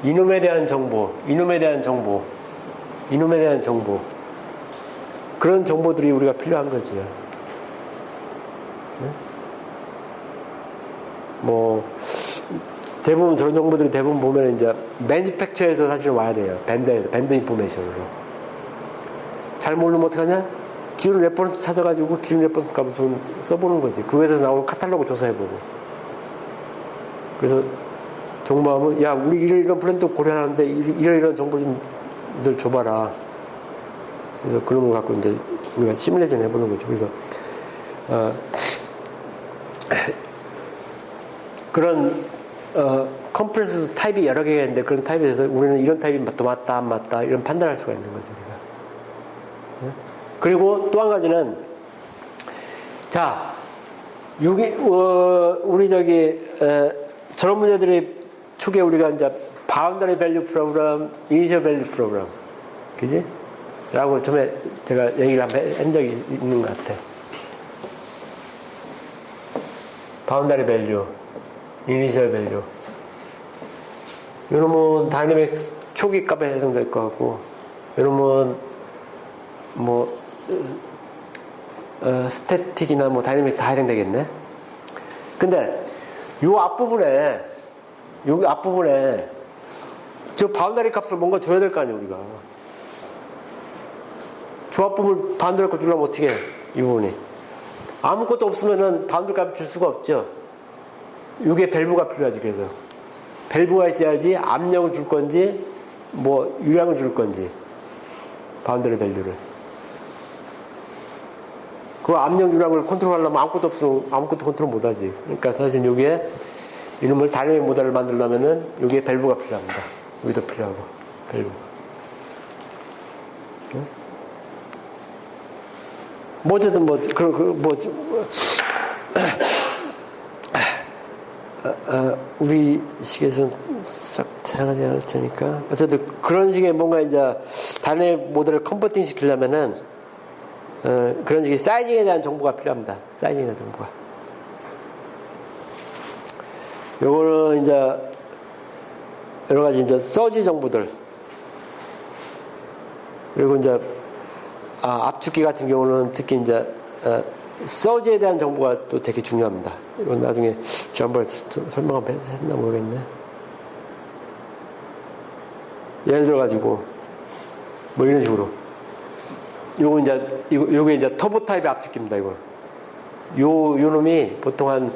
[SPEAKER 1] 이놈에 대한 정보, 이놈에 대한 정보, 이놈에 대한 정보 그런 정보들이 우리가 필요한 거지. 뭐 대부분 저런 정보들이 대부분 보면 이제 매니팩처에서 사실 와야 돼요. 밴드 인포메이션으로. 잘 모르면 어떡하냐? 기존 레퍼런스 찾아가지고 기존 레퍼런스 값을 좀 써보는 거지. 그 외에서 나오는 카탈로그 조사해보고. 그래서 정보하면 야 우리 이런 브랜드 고려하는데 이런 정보 좀 늘 줘봐라. 그래서 그런 걸 갖고 이제 우리가 시뮬레이션 해보는 거죠. 그래서 그런 컴프레서 타입이 여러 개가 있는데 그런 타입에 대해서 우리는 이런 타입이 더 맞다 안 맞다 이런 판단할 수가 있는 거죠. 우리가. 그리고 또 한 가지는 자 우리 저런 문제들이 초기에 우리가 이제 바운더리 밸류 프로그램, 이니셜 밸류 프로그램, 그지? 라고 처음에 제가 얘기를 한 적이 있는 것 같아. 바운더리 밸류, 이니셜 밸류. 이놈은 다이내믹스 초기 값에 해당될 것 같고, 이놈은 뭐 스태틱이나 뭐 다이내믹스 다 해당되겠네. 근데 요 앞부분에 저 바운더리 값을 뭔가 줘야 될 거 아니야 우리가. 저 앞부분 바운더리 값 주려면 어떻게 해? 이 부분이 아무것도 없으면은 바운더리 값 줄 수가 없죠. 이게 밸브가 필요하지. 그래서 밸브가 있어야지 압력을 줄 건지 뭐 유량을 줄 건지 바운더리 밸류를. 그 압력 유량을 컨트롤하려면 아무것도 없으면 아무것도 컨트롤 못하지. 그러니까 사실 여기에 이놈을 다이내믹 모델을 만들려면은 여기에 밸브가 필요합니다. 여기도 필요하고 밸브. 응? 뭐 어쨌든 우리 식에서는 싹 다양하지 않을 테니까 어쨌든 그런 식의 뭔가 이제 다이내믹 모델을 컨버팅 시키려면은 그런 식의 사이징에 대한 정보가 필요합니다. 사이징에 대한 정보가. 요거는 이제 여러 가지 이제 서지 정보들. 그리고 이제 압축기 같은 경우는 특히 이제 서지에 대한 정보가 또 되게 중요합니다. 이건 나중에 지난번에 설명을 했나 모르겠네. 예를 들어 가지고 뭐 이런 식으로. 요게 이제 터보 타입의 압축기입니다. 이거. 요 놈이 보통 한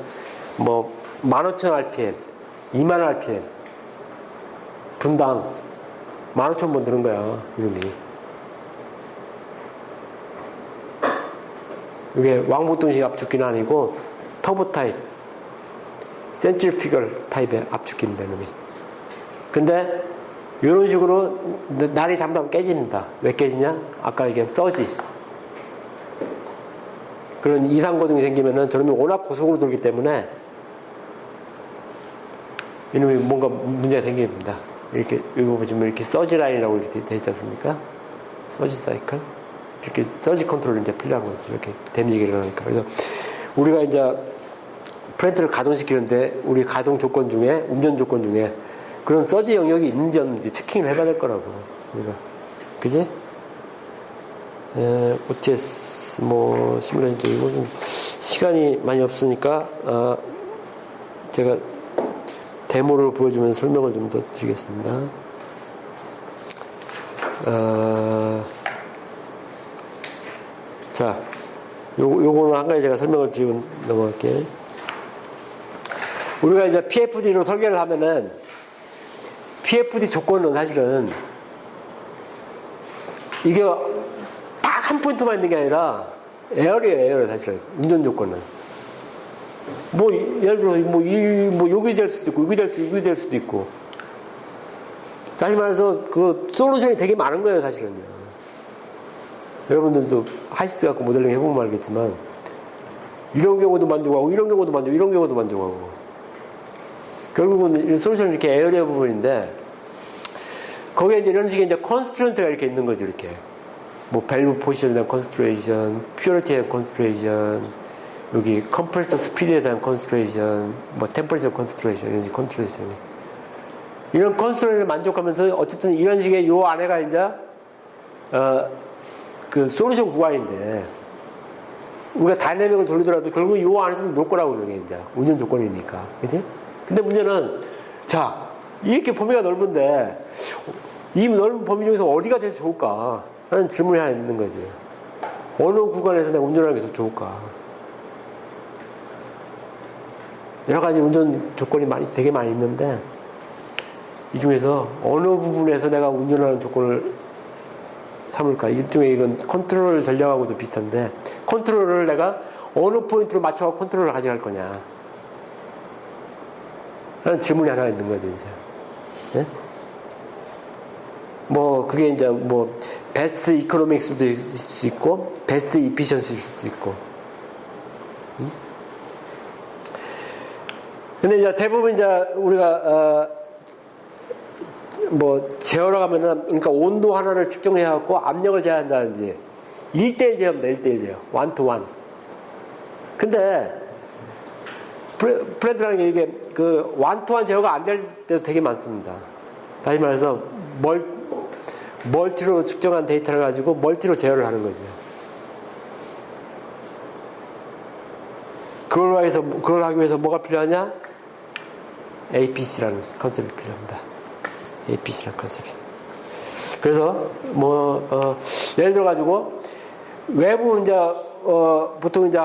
[SPEAKER 1] 뭐 15,000rpm, 2만 rpm 분당 15,000번 드는 거야. 이놈이. 이게 왕복동식 압축기는 아니고 터보 타입, 센트리피걸 타입의 압축기입니다. 이놈이. 근데 이런 식으로 날이 잠깐 깨진다. 왜 깨지냐? 아까 얘기한 서지. 그런 이상거동이 생기면은 저놈이 워낙 고속으로 돌기 때문에 이놈이 뭔가 문제가 생깁니다. 이렇게, 이거 보시면 이렇게 서지 라인이라고 이렇게 되어 있지 않습니까? 서지 사이클. 이렇게 서지 컨트롤이 이제 필요한 거죠. 이렇게 데미지가 일어나니까. 그래서 우리가 이제 플랜트를 가동시키는데 우리 가동 조건 중에, 운전 조건 중에 그런 서지 영역이 있는지 없는지 체킹을 해봐야 될 거라고. 우리가. 그지? OTS, 뭐, 시뮬레이션 쪽이고, 좀 시간이 많이 없으니까, 제가 데모를 보여주면서 설명을 좀 더 드리겠습니다. 자, 요거는 한 가지 제가 설명을 드리고 넘어갈게요. 우리가 이제 PFD로 설계를 하면은, PFD 조건은 사실은, 이게 딱 한 포인트만 있는 게 아니라, 에어리에요, 사실은. 운전 조건은. 뭐, 예를 들어서, 여기 될 수도 있고, 여기 될 수도 있고. 다시 말해서, 그, 솔루션이 되게 많은 거예요, 사실은요. 여러분들도 하시스 갖고 모델링 해보면 알겠지만, 이런 경우도 만족하고, 이런 경우도 만족하고, 이런 경우도 만족하고. 결국은 이 솔루션이 이렇게 에어리어 부분인데, 거기에 이제 이런 식의 이제 컨스트런트가 이렇게 있는 거죠, 이렇게. 뭐, 밸브 포지션에 대한 컨스트레이션, 퓨어리티에 대한 컨스트레이션, 여기 컴프레서 스피드에 대한 컨스트레이션, 뭐, 템퍼리처 컨스트레이션, 이런 식의 컨스트레이션이. 이런 컨스트레이션을 만족하면서, 어쨌든 이런 식의 요 안에가 이제, 그 솔루션 구간인데, 우리가 다이내믹을 돌리더라도 결국 요 안에서 놓을 거라고, 이게 이제. 운전 조건이니까. 그치? 근데 문제는, 자, 이렇게 범위가 넓은데, 이 넓은 범위 중에서 어디가 제일 좋을까? 하는 질문이 하나 있는 거지. 어느 구간에서 내가 운전하는 게 더 좋을까? 여러 가지 운전 조건이 되게 많이 있는데, 이 중에서 어느 부분에서 내가 운전하는 조건을 삼을까? 일종의 이건 컨트롤 전략하고도 비슷한데, 컨트롤을 내가 어느 포인트로 맞춰서 컨트롤을 가져갈 거냐? 라는 질문이 하나 있는 거죠, 이제. 네? 뭐, 그게 이제 뭐, 베스트 이코노믹스도 있을 수 있고, 베스트 이피션시일 수도 있고. 근데 이제 대부분 이제 우리가 뭐 제어를 하면은 그러니까 온도 하나를 측정해 갖고 압력을 제어한다든지 1대1 제어입니다. 1대1 제어. 1:1. 근데 플랜트라는 게 이게 그 1:1 제어가 안 될 때도 되게 많습니다. 다시 말해서 멀티로 측정한 데이터를 가지고 멀티로 제어를 하는 거죠. 그걸 하기 위해서 뭐가 필요하냐? APC라는 컨셉이 필요합니다. APC라는 컨셉이. 그래서 예를 들어 가지고 외부 이제 보통 이제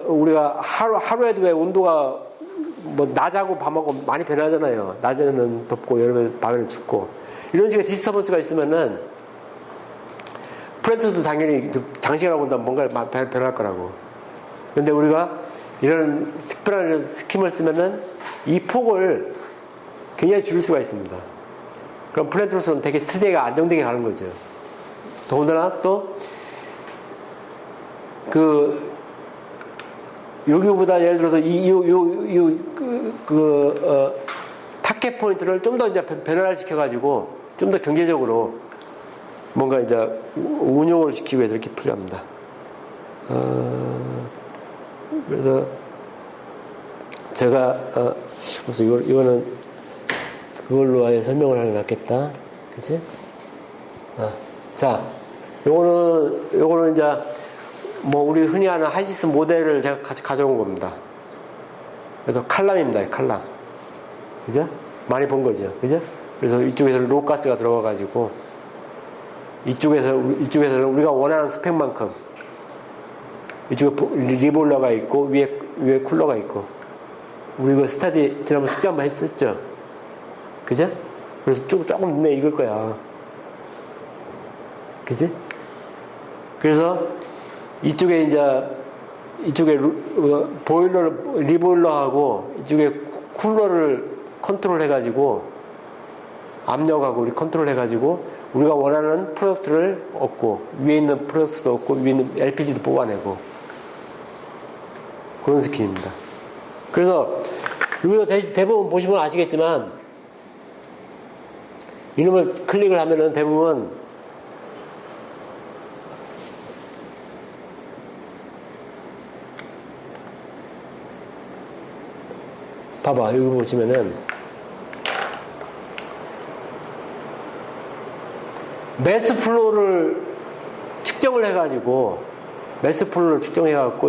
[SPEAKER 1] 우리가 하루에도 왜 온도가 낮하고 밤하고 많이 변하잖아요. 낮에는 덥고 여름에 밤에는 춥고 이런 식의 디스터번스가 있으면은 플랜트도 당연히 장시간하고 온다면 뭔가 변할 거라고. 근데 우리가 이런 특별한 이런 스킴을 쓰면은 이 폭을 굉장히 줄일 수가 있습니다. 그럼 플랜트로서는 되게 스테이가 안정되게 가는 거죠. 더군다나 또 여기보다 예를 들어서 타켓 포인트를 좀 더 이제 변화를 시켜가지고 좀 더 경제적으로 뭔가 이제 운용을 시키기 위해서 이렇게 필요합니다. 그래서 제가 그래서 이거는 그걸로 아예 설명을 하는 게 낫겠다. 그치? 자, 요거는 이제 우리 흔히 아는 하이시스 모델을 제가 같이 가져온 겁니다. 그래서 칼럼입니다. 칼럼. 그죠? 많이 본 거죠. 그죠? 그래서 이쪽에서 로가스가 들어가가지고 이쪽에서는 우리가 원하는 스펙만큼 이쪽에 리볼러가 있고 위에 쿨러가 있고 우리 그 스타디 지난번 숙제 한번 했었죠. 그죠? 그래서 조금 눈에 익을 거야. 그지? 그래서 이쪽에 리볼러하고 이쪽에 쿨러를 컨트롤 해가지고 압력하고 우리 컨트롤 해가지고 우리가 원하는 프로덕트를 얻고 위에 있는 프로덕트도 얻고 위에 있는 LPG도 뽑아내고 그런 스킬입니다. 그래서 여기서 대부분 보시면 아시겠지만 이름을 클릭을 하면은 대부분 봐봐 여기 보시면은 매스 플로우를 측정을 해가지고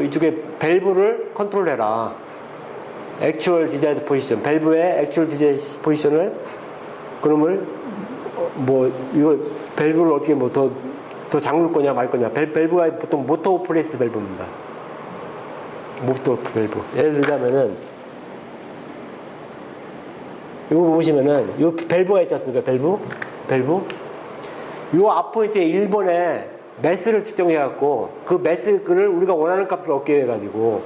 [SPEAKER 1] 이쪽에 밸브를 컨트롤해라. 액추얼 디자이드 포지션, 밸브의 액추얼 디자이드 포지션을 그놈을 이걸 밸브를 어떻게 더 잠글 거냐 말 거냐. 밸브가 보통 모터 프레스 밸브입니다. 모터 밸브. 예를 들자면은 이거 보시면은 요 밸브가 있지 않습니까? 밸브. 요 앞포인트에 1번에 매스를 측정해갖고 그 매스를 우리가 원하는 값을 얻게 해가지고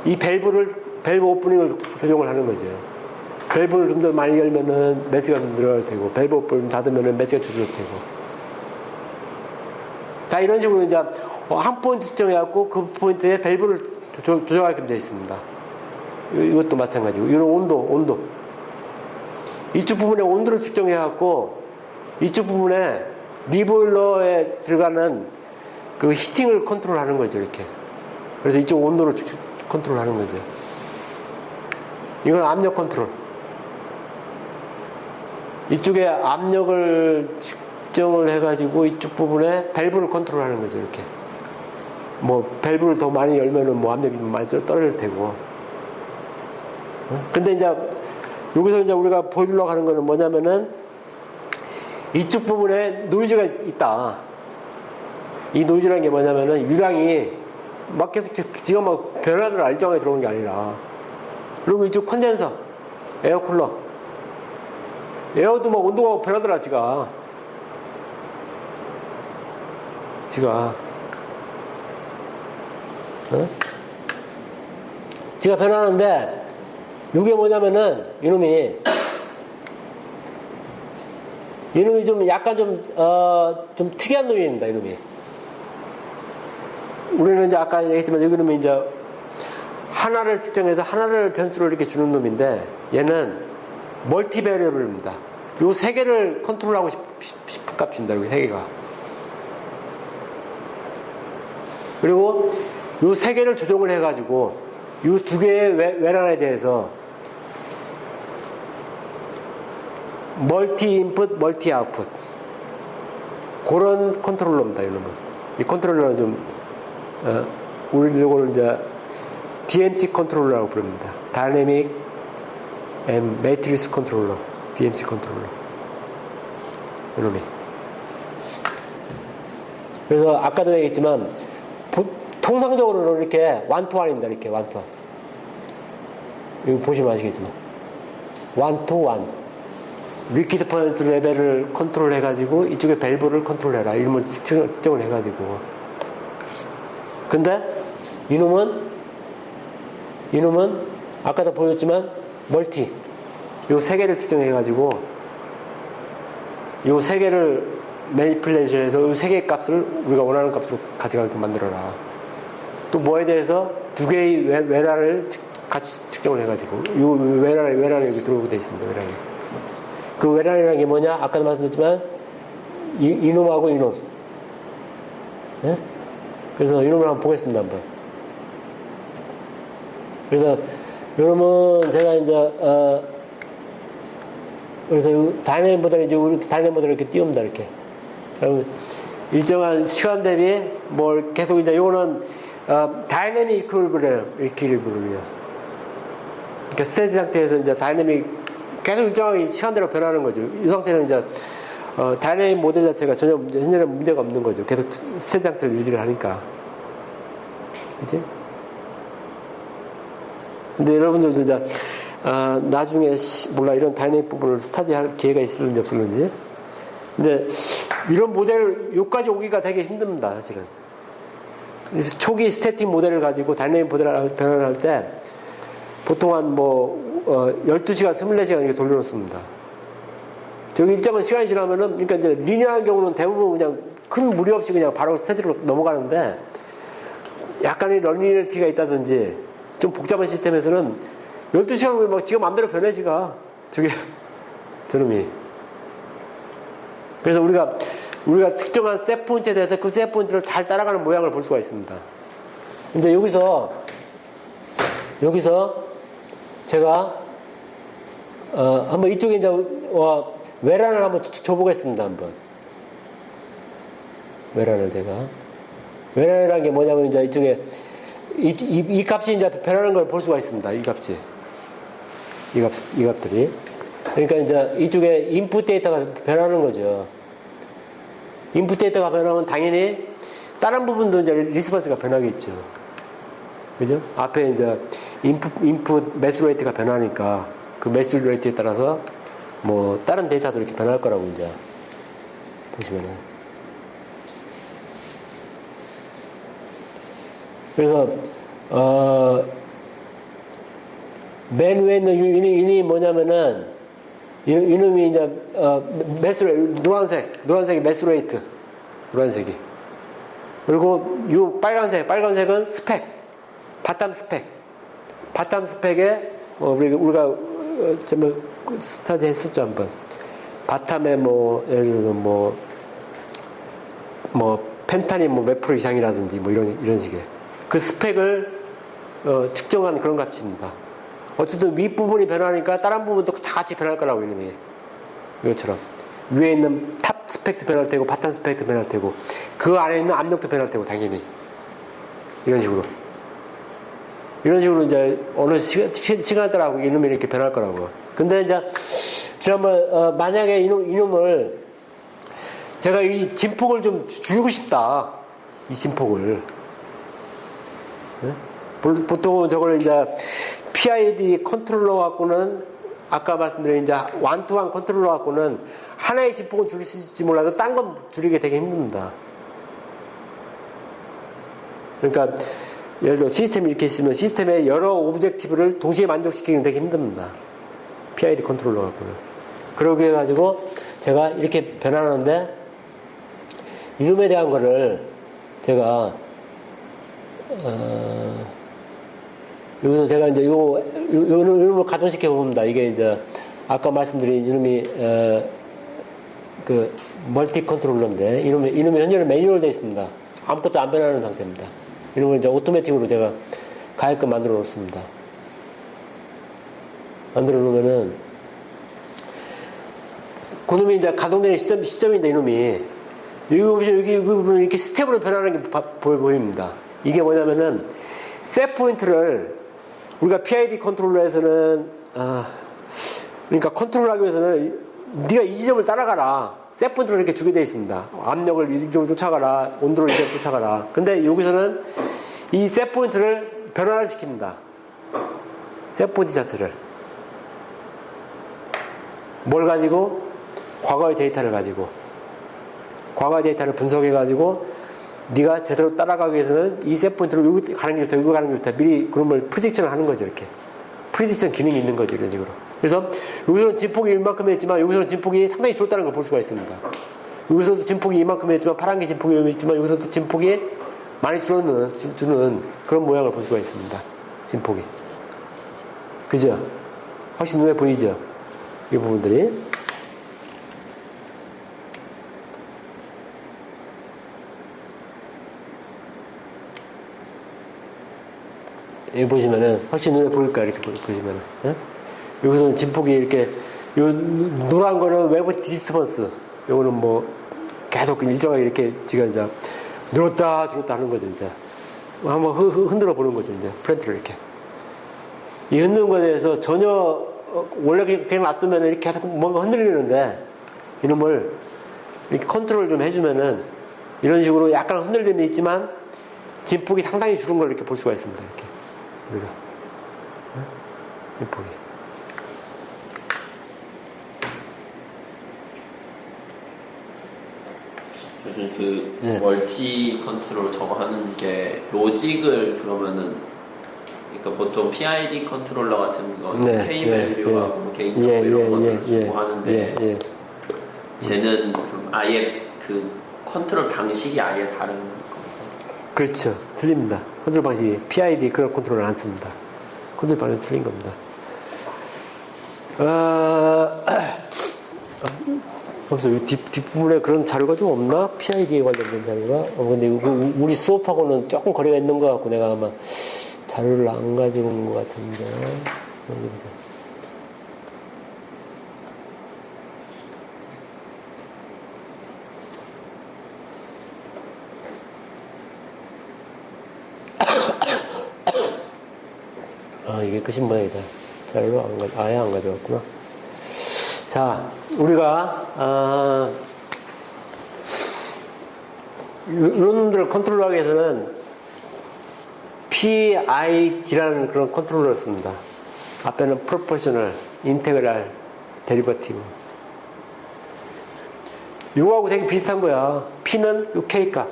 [SPEAKER 1] 이 밸브 오프닝을 조정을 하는 거죠. 밸브를 좀 더 많이 열면은 매스가 좀 늘어날 테고 밸브 오프닝을 닫으면은 매스가 줄어들 테고 자 이런 식으로 이제 한 포인트 측정해갖고 그 포인트에 밸브를 조정하게 되어 있습니다. 이것도 마찬가지고 이런 온도 이쪽 부분에 온도를 측정해갖고 이쪽 부분에 리보일러에 들어가는 그 히팅을 컨트롤하는 거죠, 이렇게. 그래서 이쪽 온도를 컨트롤하는 거죠. 이건 압력 컨트롤. 이쪽에 압력을 측정을 해가지고 이쪽 부분에 밸브를 컨트롤하는 거죠, 이렇게. 밸브를 더 많이 열면은 압력이 많이 떨어질 테고. 근데 이제 여기서 이제 우리가 보여주려고 하는 거는 뭐냐면은 이쪽 부분에 노이즈가 있다. 이 노이즈라는 게 뭐냐면은 유량이 막 계속 지금 변화를 일정하게 들어오는 게 아니라 그리고 이쪽 컨덴서, 에어쿨러 에어도 온도가 변하더라 지가 지가 변하는데 이게 뭐냐면은 이놈이 좀 약간 좀 특이한 놈입니다, 이놈이. 우리는 이제 아까 얘기했지만, 여기는 이제 하나를 측정해서 하나를 변수로 이렇게 주는 놈인데 얘는 멀티 베리어블입니다. 요 세 개를 컨트롤하고 싶은 값입니다. 여기 세 개가. 그리고 요 세 개를 조정을 해가지고 요 두 개의 외란에 대해서 멀티 인풋, 멀티 아웃풋 그런 컨트롤러입니다. 이놈은. 이 컨트롤러는 좀 우리 이거를 이제 DMC 컨트롤러라고 부릅니다. 다이내믹 앤 매트리스 컨트롤러, DMC 컨트롤러. 이놈이. 그래서 아까도 얘기했지만 통상적으로는 이렇게 원투원입니다. 이렇게 원투원. 이거 보시면 아시겠지만 원투원. 리퀴드 퍼센트 레벨을 컨트롤 해가지고 이쪽에 밸브를 컨트롤해라. 이름을 측정을 해가지고. 근데 이놈은 아까도 보였지만 멀티. 요 세 개를 측정해가지고 요 세 개를 매니플레이션해서 요 세 개의 값을 우리가 원하는 값으로 가져가게 만들어라. 또 뭐에 대해서 두 개의 외란을 같이 측정을 해가지고 요 외란이 여기 들어오게 되어 있습니다. 외란이. 그 외란이라는 게 뭐냐? 아까도 말씀드렸지만 이놈하고 이놈. 네? 그래서 이놈을 한번 보겠습니다. 한번. 그래서 이놈은 제가 이제 그래서 다이내믹 모델을 이제 우리 다이내믹 모델을 이렇게 띄웁니다. 이렇게. 그러면 일정한 시간 대비 뭘 계속 이제 요거는 다이내믹 이퀄리브리엄이에요. 그러니까 스테디 상태에서 이제 다이내믹 계속 일정하게 시간대로 변하는 거죠. 이 상태는 이제 다이내믹 모델 자체가 전혀 현재는 문제가 없는 거죠. 계속 스테디 상태를 유지를 하니까. 그치? 근데 여러분들도 이제 나중에 몰라 이런 다이내믹 부분을 스타디할 기회가 있을는지 없을는지. 근데 이런 모델 요까지 오기가 되게 힘듭니다. 사실은. 그래서 초기 스태틱 모델을 가지고 다이내믹 모델을 변환할 때 보통 한 12시간, 24시간 이렇게 돌려놓습니다. 저기 일정한 시간이 지나면은, 그러니까 이제 리니어한 경우는 대부분 그냥 큰 무리 없이 그냥 바로 스테디로 넘어가는데, 약간의 러닝리티가 있다든지, 좀 복잡한 시스템에서는 12시간 후에 막 지가 마음대로 변해, 지가. 저놈이. 그래서 우리가 특정한 셋 포인트에 대해서 그 셋 포인트를 잘 따라가는 모양을 볼 수가 있습니다. 근데 여기서 제가 한번 이쪽에 이제 외란을 한번 줘보겠습니다. 한번 외란을 외란이라는 게 뭐냐면 이제 이쪽에 이 값이 이제 변하는 걸 볼 수가 있습니다. 이 값들이. 그러니까 이제 이쪽에 인풋 데이터가 변하는 거죠. 인풋 데이터가 변하면 당연히 다른 부분도 이제 리스폰스가 변하겠죠. 그죠? 앞에 이제 인풋 매스 레이트가 변하니까 그 매스 레이트에 따라서 뭐 다른 데이터도 이렇게 변할 거라고 이제 보시면은. 그래서 맨 위에 있는 이놈이 뭐냐면은 이놈이 이제 노란색이 매스 레이트, 노란색이. 그리고 이 빨간색은 스펙, 바텀 스펙에 우리가 정말 스타디 했었죠 한번. 바텀에 예를 들어서 펜탄이 몇 프로 이상이라든지 이런 식의 그 스펙을 측정한 그런 값입니다. 어쨌든 윗부분이 변하니까 다른 부분도 다 같이 변할 거라고 이놈이. 이것처럼 위에 있는 탑 스펙도 변할 테고 바텀 스펙도 변할 테고 그 안에 있는 압력도 변할 테고 당연히 이런 식으로 이제 어느 시간에 따라 이놈이 이렇게 변할 거라고. 근데 이제 지난번 만약에 이놈을 제가 이 진폭을 좀 줄이고 싶다. 이 진폭을. 네? 보통은 저걸 이제 PID 컨트롤러 갖고는 아까 말씀드린 이제 원투원 컨트롤러 갖고는 하나의 진폭은 줄일 수 있을지 몰라도 딴 건 줄이기 되게 힘듭니다. 그러니까 예를 들어 시스템이 이렇게 있으면 시스템의 여러 오브젝티브를 동시에 만족시키기는 되게 힘듭니다. PID 컨트롤러 갖고는. 그러게 해가지고 제가 이렇게 변하는데 이놈에 대한 거를 제가 여기서 제가 이제 이놈을 가동시켜 봅니다. 이게 이제 아까 말씀드린 이놈이 그 멀티 컨트롤러인데 이놈이 현재는 매뉴얼 되어 있습니다. 아무것도 안 변하는 상태입니다. 이놈을 이제 오토매틱으로 제가 가게끔 만들어 놓습니다. 만들어 놓으면은 그놈이 이제 가동되는 시점인데 이놈이 여기 부분 이렇게 스텝으로 변하는 게 보입니다. 이게 뭐냐면은 셋 포인트를 우리가 PID 컨트롤러에서는 그러니까 컨트롤하기 위해서는 네가 이 지점을 따라가라. 셋 포인트를 이렇게 주게 되어 있습니다. 압력을 이 지점을 쫓아가라. 온도를 이렇게 쫓아가라. 근데 여기서는 이 셋 포인트를 변화를 시킵니다. 셋 포인트 자체를. 뭘 가지고? 과거의 데이터를 가지고. 과거의 데이터를 분석해 가지고 네가 제대로 따라가기 위해서는 이 셋 포인트로 여기 가는 게 좋다, 여기 가는 게 좋다. 미리 그런 걸 프리딕션을 하는 거죠, 이렇게. 프리딕션 기능이 있는 거죠, 이런 식으로. 그래서 여기서는 진폭이 이만큼 했지만 여기서는 진폭이 상당히 줄었다는 걸 볼 수가 있습니다. 여기서도 진폭이 이만큼 했지만 파란 게 진폭이 있지만 여기서도 진폭이 많이 주는 그런 모양을 볼 수가 있습니다. 진폭이. 그죠? 훨씬 눈에 보이죠? 이 부분들이. 여기 보시면은 훨씬 눈에 보일까 이렇게 보시면은 예? 여기서는 진폭이 이렇게 요 노란 거는 외부 디스턴스 요거는 뭐 계속 일정하게 이렇게 지금 이제 늘었다 줄었다 하는 거죠 이제 한번 흔들어 보는 거죠 이제 프렌트를 이렇게 이 흔드는 거에 대해서 전혀 원래 그냥 놔두면 이렇게 계속 뭔가 흔들리는데 이놈을 이렇게 컨트롤 좀 해주면은 이런 식으로 약간 흔들림이 있지만 진폭이 상당히 줄은 걸 이렇게 볼 수가 있습니다 이렇게. 우리가 진폭이
[SPEAKER 2] 요즘 그 멀티 컨트롤 저거 하는 게 로직을 그러면은 그러니까 보통 PID 컨트롤러 같은 거 K 밸류하고 개인적으로 이런 것들 주고 하는데 쟤는 좀 아예 그 컨트롤 방식이 아예 다른 겁니다.
[SPEAKER 1] 그렇죠. 틀립니다. 컨트롤 방식이 PID 그런 컨트롤을 안 씁니다. 컨트롤 방식이 틀린 겁니다. 그래서 이 뒷부분에 그런 자료가 좀 없나? PID에 관련된 자료가? 근데 우리 수업하고는 조금 거리가 있는 것 같고 내가 아마 자료를 안 가지고 온 것 같은데. 어디 보자. 이게 끝인 모양이다. 자료를 아예 안 가져왔구나. 자, 우리가, 이런 놈들을 컨트롤하기 위해서는 PID라는 그런 컨트롤러를 씁니다. 앞에는 프로포셔널, 인테그랄, 데리버티브. 요거하고 되게 비슷한 거야. P는 요 K값.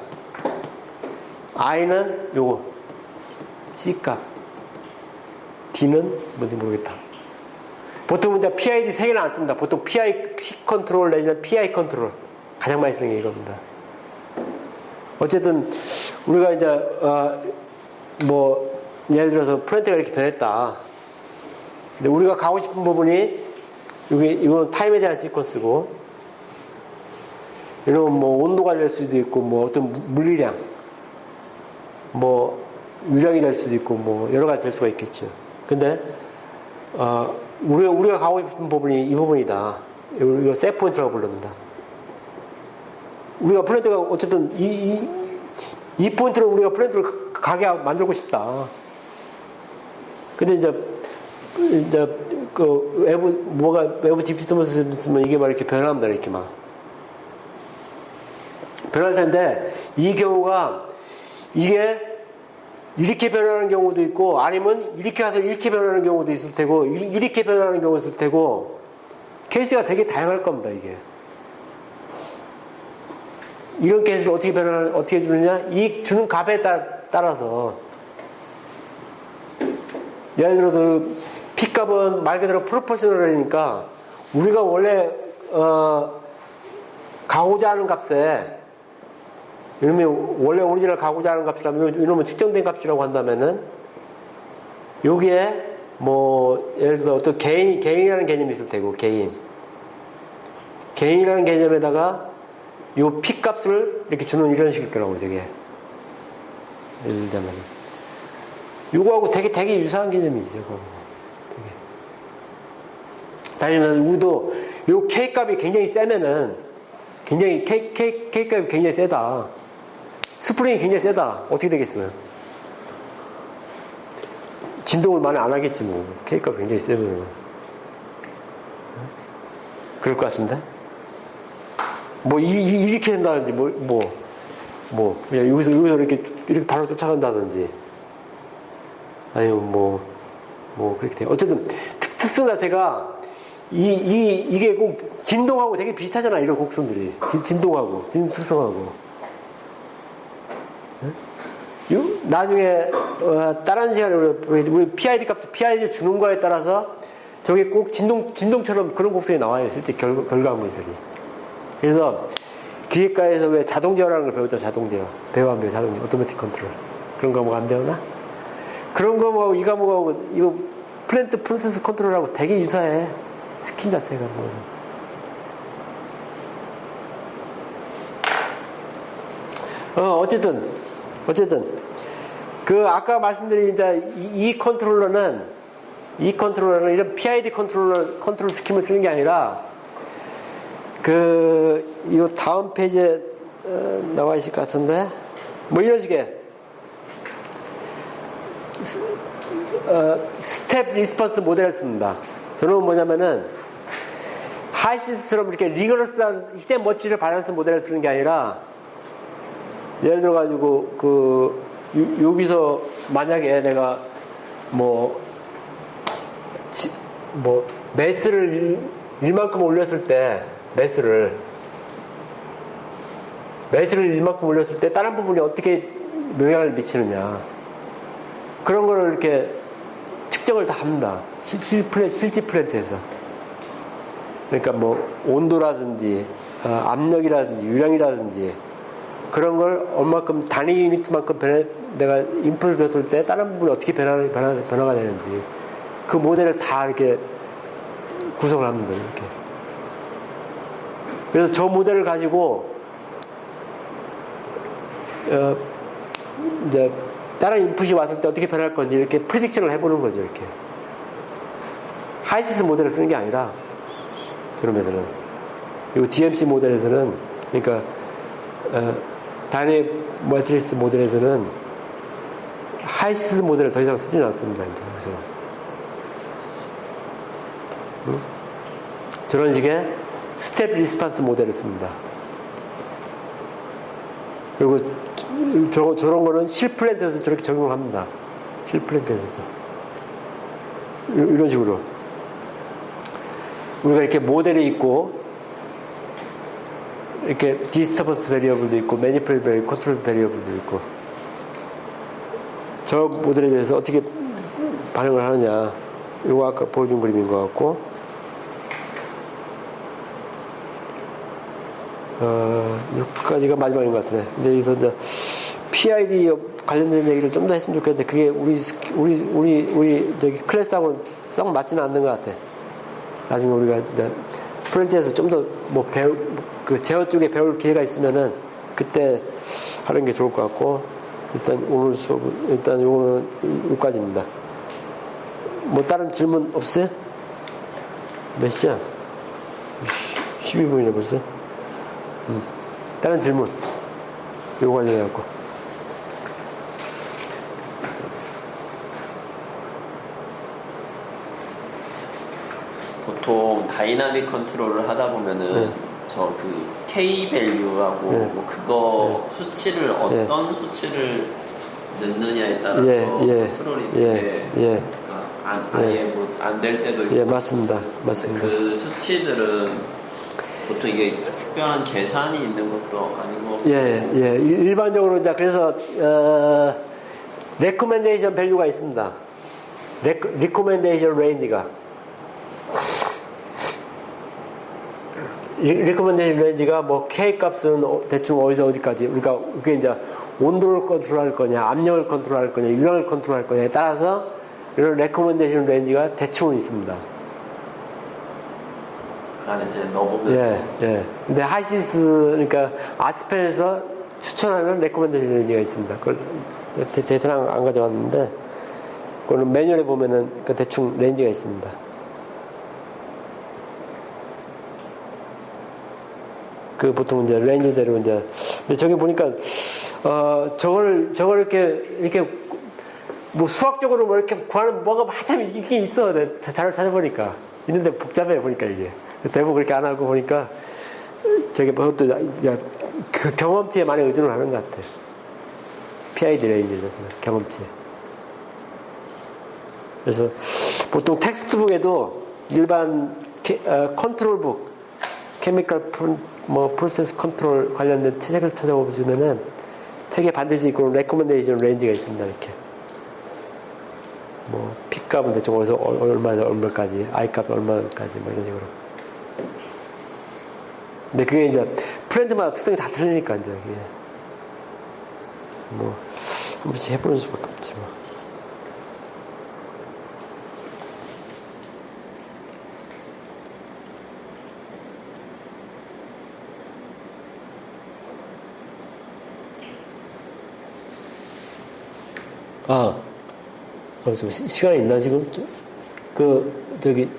[SPEAKER 1] I는 요거. C값. D는 뭔지 모르겠다. 보통 이제 PID 3개는 안 씁니다. 보통 PI 컨트롤 내지는 PI 컨트롤. 가장 많이 쓰는 게 이겁니다. 어쨌든, 우리가 이제, 예를 들어서 프렌트가 이렇게 변했다. 근데 우리가 가고 싶은 부분이, 이건 타임에 대한 시퀀스고, 이런 온도가 될 수도 있고, 어떤 물리량, 유량이 될 수도 있고, 여러 가지 될 수가 있겠죠. 근데, 우리가 가고 싶은 부분이 이 부분이다. 이거 셋 포인트라고 부릅니다. 우리가 플랜트가 어쨌든 이 포인트로 우리가 플랜트를 가게 만들고 싶다. 근데 이제 그 외부 디피스먼스 쓰면 이게 막 이렇게 변합니다. 이렇게 막. 변할 텐데, 이 경우가 이게 이렇게 변하는 경우도 있고 아니면 이렇게 가서 이렇게 변하는 경우도 있을 테고 이렇게 변하는 경우도 있을 테고 케이스가 되게 다양할 겁니다. 이게 이런 케이스를 어떻게 주느냐 이 주는 값에 따라서 예를 들어서 P값은 말 그대로 프로포셔널이니까 우리가 원래 가고자 하는 값에 이놈이 원래 오리지널 가고자 하는 값이라면 이놈은 측정된 값이라고 한다면은 여기에 뭐 예를 들어서 어떤 개인이라는 개념이 있을 테고 개인이라는 개념에다가 요 P 값을 이렇게 주는 이런 식일 거라고 저게 예를 들자면 요거하고 되게 유사한 개념이지 저거. 다니면 우도 요 K 값이 굉장히 세면은 굉장히 K 값이 굉장히 세다. 스프링이 굉장히 세다. 어떻게 되겠어요? 진동을 많이 안 하겠지 뭐. K 값이 굉장히 세면. 그럴 것 같은데? 뭐 이렇게 된다든지 그냥 여기서 이렇게 바로 쫓아간다든지 아니면 뭐 그렇게 돼요. 어쨌든 특성 자체가 이게 꼭 진동하고 되게 비슷하잖아. 이런 곡선들이 진동하고 특성하고 나중에 다른 시간에 우리 PID 값도 PID 주는 거에 따라서 저게 꼭 진동처럼 그런 곡선이 나와요. 실제 결과물들이. 그래서 기획과에서 왜 자동 제어라는 걸 배웠죠. 자동 제어. 배워 안 배워? 자동 제어. 오토매틱 컨트롤. 그런 과목 안 배우나? 그런 거하고 이 과목하고 이거 플랜트 프로세스 컨트롤하고 되게 유사해. 스킨 자체가 뭐. 어쨌든 그 아까 말씀드린 이제 이 컨트롤러는 이런 PID 컨트롤 스킴을 쓰는 게 아니라 이 다음 페이지에 나와 있을 것 같은데 뭐 이런 식의 스텝 리스폰스 모델을 씁니다. 저는 뭐냐면은 하이시스처럼 이렇게 리거러스한 히덴 머치를 밸런스 모델을 쓰는 게 아니라 예를 들어 가지고 여기서 만약에 내가 매스를 1만큼 올렸을 때 매스를 1만큼 올렸을 때 다른 부분이 어떻게 영향을 미치느냐 그런 거를 이렇게 측정을 다 합니다. 실지 플랜트에서. 그러니까 뭐 온도라든지 압력이라든지 유량이라든지 그런 걸 얼마큼 단위 유니트만큼 내가 인풋을 줬을 때 다른 부분이 어떻게 변화가 되는지 그 모델을 다 이렇게 구성을 합니다. 이렇게. 그래서 저 모델을 가지고 이제 다른 인풋이 왔을 때 어떻게 변할 건지 이렇게 프리딕션을 해보는 거죠. 이렇게. 하이시스 모델을 쓰는 게 아니라 저놈에서는 이 DMC 모델에서는 그러니까 다이내믹 매트리스 모델에서는 하이시스 모델을 더 이상 쓰지는 않습니다. 이제. 그래서 저런 식의 스텝 리스판스 모델을 씁니다. 그리고 저런 거는 실플랜트에서 저렇게 적용을 합니다. 실플랜트에서 이런 식으로 우리가 이렇게 모델이 있고 이렇게 디스터번스 베리어블도 있고 매니플 베리어블, 컨트롤 베리어블도 있고 저 모델에 대해서 어떻게 반응을 하느냐 이거 아까 보여준 그림인 것 같고 여기까지가 마지막인 것 같네. 근데 여기서 이제 PID 관련된 얘기를 좀 더 했으면 좋겠는데 그게 우리 저기 클래스하고는 썩 맞지는 않는 것 같아. 나중에 우리가 이제 프렌즈에서 좀 더 뭐 그 제어 쪽에 배울 기회가 있으면은 그때 하는 게 좋을 것 같고 일단 오늘 수업은 일단 요거는 여기까지입니다. 뭐 다른 질문 없어요? 몇 시야? 12분이네 벌써. 다른 질문 요거 관련해갖고
[SPEAKER 2] 보통 다이나믹 컨트롤을 하다 보면은 저 그 K 밸류하고 뭐 그거 수치를 어떤 수치를 넣느냐에 따라서 컨트롤이 되게 아예 뭐 안 될 때도 있고
[SPEAKER 1] 맞습니다.
[SPEAKER 2] 그 수치들은 보통 이게 특별한 계산이 있는 것도 아니고
[SPEAKER 1] 일반적으로 이제 그래서 레코멘데이션 밸류가 있습니다. 리코멘데이션 레인지가 리코멘데이션 레인지가 뭐 K 값은 대충 어디서 어디까지 우리가 그게 이제 온도를 컨트롤할 거냐 압력을 컨트롤할 거냐 유량을 컨트롤할 거냐에 따라서 이런 레코멘데이션 레인지가 대충은 있습니다.
[SPEAKER 2] 그 안에 이제 넣어보면.
[SPEAKER 1] 예. 근데 하이시스, 그러니까 아스펜에서 추천하는 레코멘데이션 레인지가 있습니다. 그걸 대충 안 가져왔는데, 그거는 매뉴얼에 보면은 그 대충 레인지가 있습니다. 그 보통 이제 레인지대로 이제, 근데 저기 보니까, 저걸 이렇게 뭐 수학적으로 뭐 이렇게 구하는 뭐가 한참 있긴 있어. 잘 찾아보니까. 있는데 복잡해, 보니까 이게. 대부분 그렇게 안 하고 보니까, 저게 그것도 그 경험치에 많이 의존을 하는 것 같아. PID 레인지에서 경험치에. 그래서 보통 텍스트북에도 일반 컨트롤북, 케미컬 프로세스 컨트롤 관련된 책을 찾아보시면은 책에 반드시 그런 레코멘데이션 레인지가 있습니다. 이렇게. 뭐 P값은 대충 어디서 얼마까지, I값 얼마까지 뭐 이런 식으로. 근데 그게 이제 프렌즈마다 특성이 다 틀리니까 이제 이게 뭐 한 번씩 해보는 수밖에 없지 뭐. 벌써 시간이 있나 지금? 저기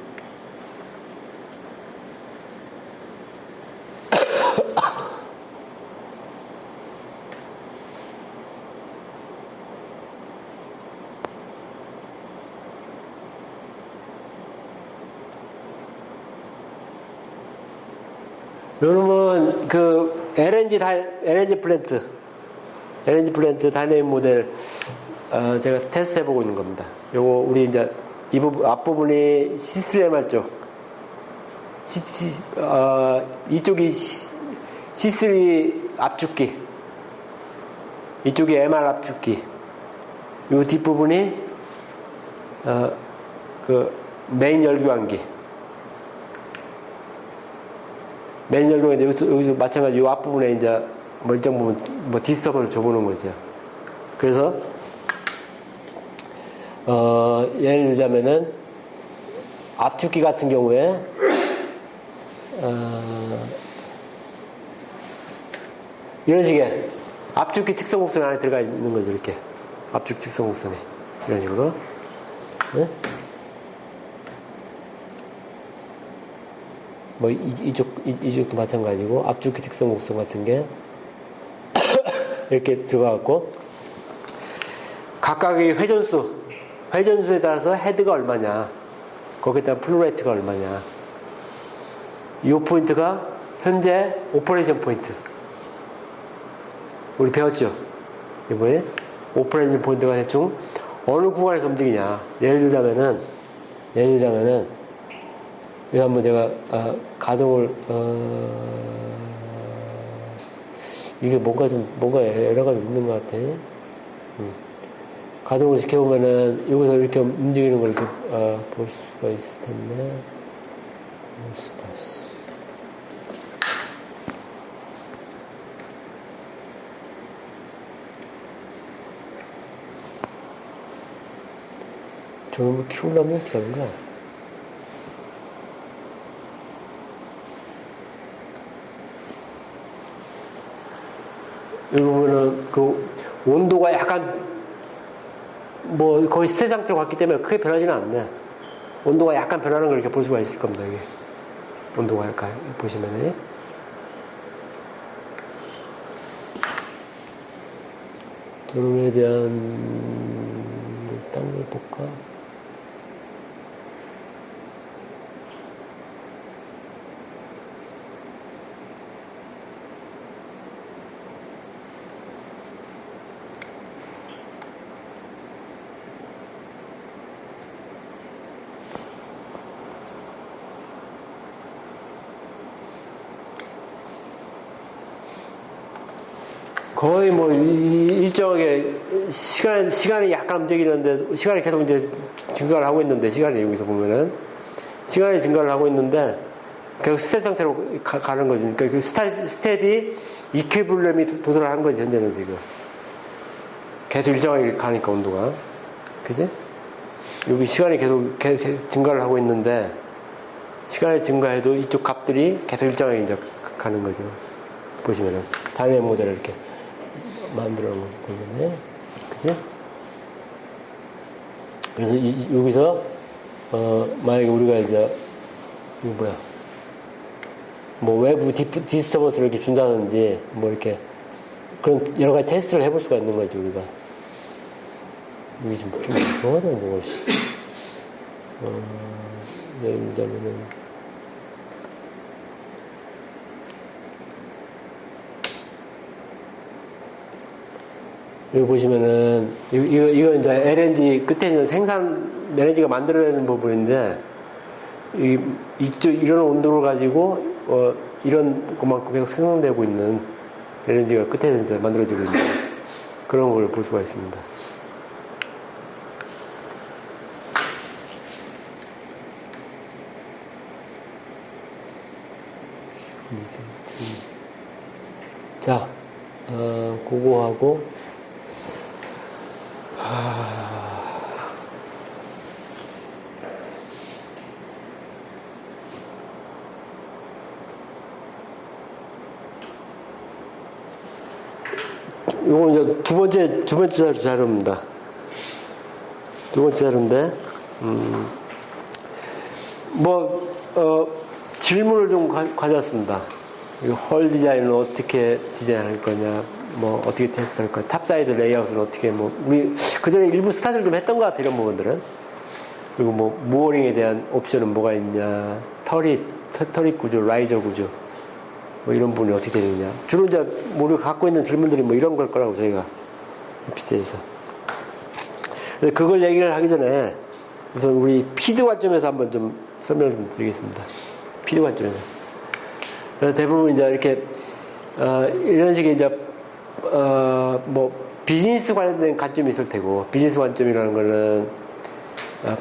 [SPEAKER 1] 여러분 LNG 플랜트 다이내믹 모델 제가 테스트 해보고 있는 겁니다. 요거 우리 이제 이 부분 앞부분이 C3MR 쪽, 이쪽이 C3 압축기, 이쪽이 MR 압축기, 요 뒷부분이 메인 열교환기. 메인 열교환기 여기서 마찬가지 요 앞부분에 이제 뭐 일정 부분 뭐 디스터번을 줘보는 거죠. 그래서 예를 들자면은 압축기 같은 경우에 이런 식의 압축기 특성 곡선 안에 들어가 있는 거죠. 이렇게 압축 특성 곡선에 이런 식으로. 네? 뭐 이쪽도 마찬가지고 압축기 특성 곡선 같은 게 이렇게 들어가갖고 각각의 회전수에 따라서 헤드가 얼마냐, 거기에 따른 플루레이트가 얼마냐, 이 포인트가 현재 오퍼레이션 포인트. 우리 배웠죠? 이번에 오퍼레이션 포인트가 대충 어느 구간에서 움직이냐. 예를 들자면은 여기 한번 제가 가동을 이게 뭔가 에러가 좀 있는 것 같아. 가동을 시켜보면은 여기서 이렇게 움직이는 걸 이렇게 볼 수가 있을 텐데. 볼 수가 있어. 저놈을 키우려면 어떻게 하는 거야? 여기 보면은 온도가 약간 뭐 거의 스테 상태로 갔기 때문에 크게 변하지는 않네. 온도가 약간 변하는 걸 이렇게 볼 수가 있을 겁니다. 이게 온도가 약간 보시면은 저놈에 대한 딴 걸 볼까? 거의 뭐 일정하게 시간이 약간 움직이는데 시간이 계속 이제 증가를 하고 있는데 시간이 여기서 보면은 시간이 증가를 하고 있는데 계속 스테디 상태로 가는 거죠. 그러니까 그 스테디 이퀴블렘이 도달하는 거지 현재는 지금 계속 일정하게 가니까 온도가 그지? 여기 시간이 계속 증가를 하고 있는데, 시간이 증가해도 이쪽 값들이 계속 일정하게 이제 가는 거죠. 보시면은. 단의 모델을 이렇게 만들어 놓은 거네. 그치? 그래서 여기서, 만약에 우리가 이제, 이거 뭐야. 뭐 외부 디스터번스를 이렇게 준다든지, 뭐 이렇게, 그런 여러 가지 테스트를 해볼 수가 있는 거죠, 우리가. 이게 좀 이상하다, 뭐, 예를 들자면은, 여기 보시면은, 이거 이제 LNG 끝에 있는 생산, LNG가 만들어내는 부분인데, 이런 온도를 가지고, 이런 것만큼 계속 생성되고 있는 LNG가 끝에 이제 만들어지고 있는 그런 걸 볼 수가 있습니다. 자, 그거 하고, 요거 이제 두 번째 자료입니다. 두 번째 자료인데, 질문을 좀 가져왔습니다. 헐 디자인을 어떻게 디자인할 거냐, 뭐, 어떻게 테스트할 거냐, 탑사이드 레이아웃은 어떻게, 우리, 그 전에 일부 스타트를 좀 했던 것 같아요, 이런 부분들은. 그리고 무어링에 대한 옵션은 뭐가 있냐, 터릿 구조, 라이저 구조, 뭐 이런 부분이 어떻게 되느냐. 주로 이제, 우리가 갖고 있는 질문들이 뭐 이런 걸 거라고 저희가, 비슷해서. 그걸 얘기를 하기 전에, 우선 우리 피드 관점에서 한번 좀 설명을 좀 드리겠습니다. 피드 관점에서. 그래서 대부분 이제 이렇게, 이런 식의 이제, 비즈니스 관련된 관점이 있을 테고, 비즈니스 관점이라는 거는,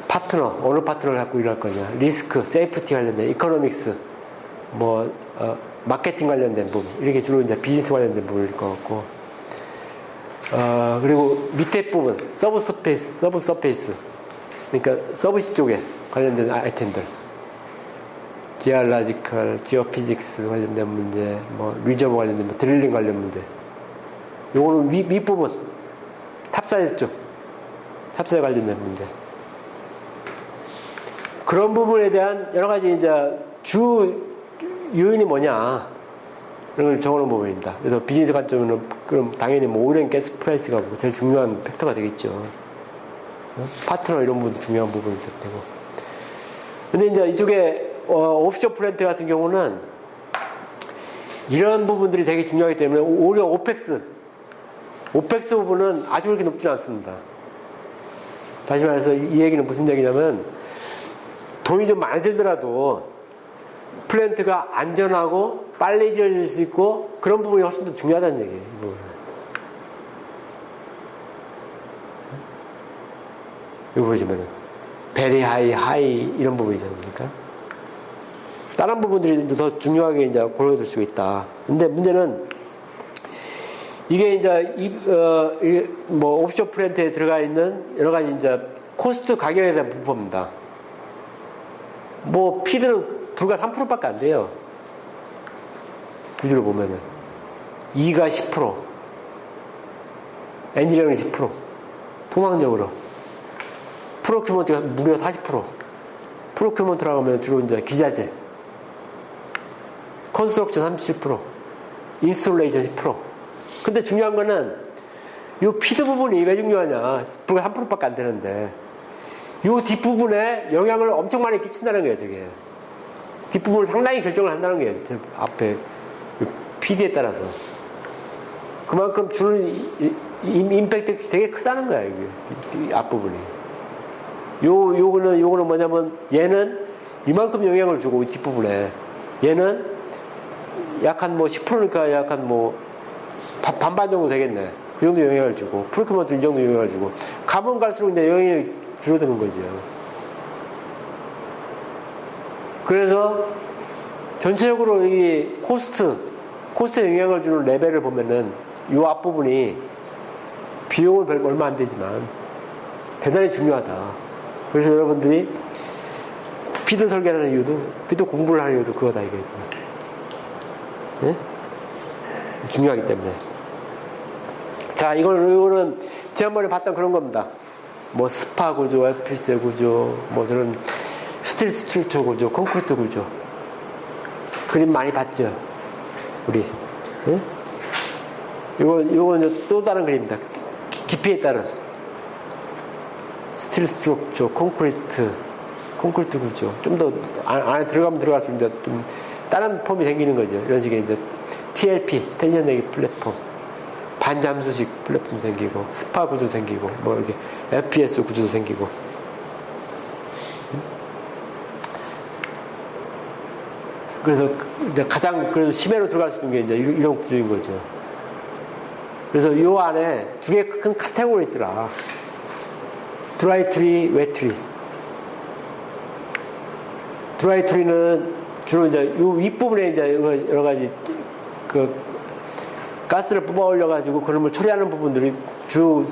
[SPEAKER 1] 파트너, 어느 파트너를 갖고 일할 거냐, 리스크, 세이프티 관련된, 이코노믹스, 마케팅 관련된 부분, 이렇게 주로 이제 비즈니스 관련된 부분일 것 같고, 그리고 밑에 부분, 서브 서페이스, 그러니까 서브시 쪽에 관련된 아이템들, 지알라지컬, 지오피직스 관련된 문제, 리저버 관련된 드릴링 관련 문제. 요거는 윗부분, 탑사이즈 쪽, 탑사이즈 관련된 문제. 그런 부분에 대한 여러 가지 이제 주 요인이 뭐냐, 이런 걸 적어놓은 부분입니다. 그래서 비즈니스 관점은 그럼 당연히 오일 앤 가스 프라이스가 제일 중요한 팩터가 되겠죠. 파트너 이런 부분도 중요한 부분이 될 테고. 근데 이제 이쪽에 옵션 플랜트 같은 경우는 이런 부분들이 되게 중요하기 때문에 오히려 오펙스 부분은 아주 그렇게 높지 않습니다. 다시 말해서 이 얘기는 무슨 얘기냐면 돈이 좀 많이 들더라도 플랜트가 안전하고 빨리 지어질 수 있고 그런 부분이 훨씬 더 중요하다는 얘기예요. 이 부분은. 여기 보시면은 베리 하이 이런 부분이 있지 않습니까? 다른 부분들이 더 중요하게 이제 고려될 수 있다. 근데 문제는 이게 이제 옵션 플랜트에 들어가 있는 여러 가지 이제 코스트 가격에 대한 부분입니다. 피드는 불과 3%밖에 안 돼요. 구조를 보면은 2가 10%, 엔지니어링 10%, 통상적으로 프로큐먼트가 무려 40%. 프로큐먼트라고 하면 주로 이제 기자재, 컨스트럭션 37%, 인스톨레이션 10%. 근데 중요한 거는 이 피드 부분이 왜 중요하냐? 불과 3%밖에 안 되는데 이 뒷부분에 영향을 엄청 많이 끼친다는 거예요, 저게. 뒷부분을 상당히 결정을 한다는 거예요, 저 앞에 PD에 따라서. 그만큼 주는 임팩트 되게 크다는 거야, 이게. 이 앞부분이. 요거는 뭐냐면, 얘는 이만큼 영향을 주고, 이 뒷부분에. 얘는 약 한 10%니까 약 한 반반 정도 되겠네. 그 정도 영향을 주고, 프로큐먼트 이 정도 영향을 주고, 가면 갈수록 이제 영향이 줄어드는 거죠. 그래서 전체적으로 이 코스트에 영향을 주는 레벨을 보면은 이 앞부분이 비용은 얼마 안 되지만 대단히 중요하다. 그래서 여러분들이 피드 설계하는 이유도, 피드 공부를 하는 이유도 그거다, 이거지. 예? 중요하기 때문에. 자, 이거는 지난번에 봤던 그런 겁니다. 뭐 스파 구조, 에피스 구조, 뭐 저런 스틸 스트럭처 구조, 콘크리트 구조. 그림 많이 봤죠? 우리. 예? 이건 또 다른 그림입니다. 깊이에 따른. 스틸 스트럭처, 콘크리트 구조. 좀 더 안에 들어가면 들어갈수록 이제 좀 다른 폼이 생기는 거죠. 이런 식의 이제 TLP, 텐션 내기 플랫폼. 반잠수식 플랫폼 생기고, 스파 구조 생기고, 뭐 이렇게 FPS 구조도 생기고. 그래서 이제 가장 그래도 심해로 들어갈 수 있는 게 이제 이런 구조인 거죠. 그래서 요 안에 두 개 큰 카테고리 있더라. 드라이 트리, 웨트 트리. 드라이 트리는 주로 이제 요 윗부분에 이제 여러 가지 그 가스를 뽑아 올려가지고 그런 걸 처리하는 부분들이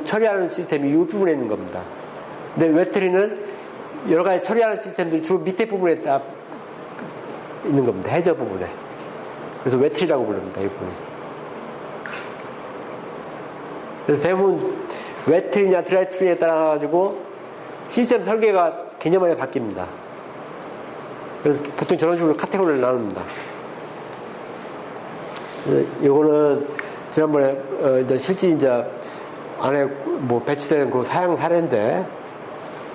[SPEAKER 1] 처리하는 시스템이 이 부분에 있는 겁니다. 근데 웨트 트리는 여러 가지 처리하는 시스템들이 주로 밑에 부분에 딱 있는 겁니다. 해저 부분에. 그래서 웨트 트리라고 부릅니다. 이 부분이. 그래서 대부분 웨트 트리냐 드라이 트리에 따라 가지고 시스템 설계가 개념이 바뀝니다. 그래서 보통 저런 식으로 카테고리를 나눕니다. 이거는 지난번에 이제 실제 이제 안에 뭐 배치되는 그 사양 사례인데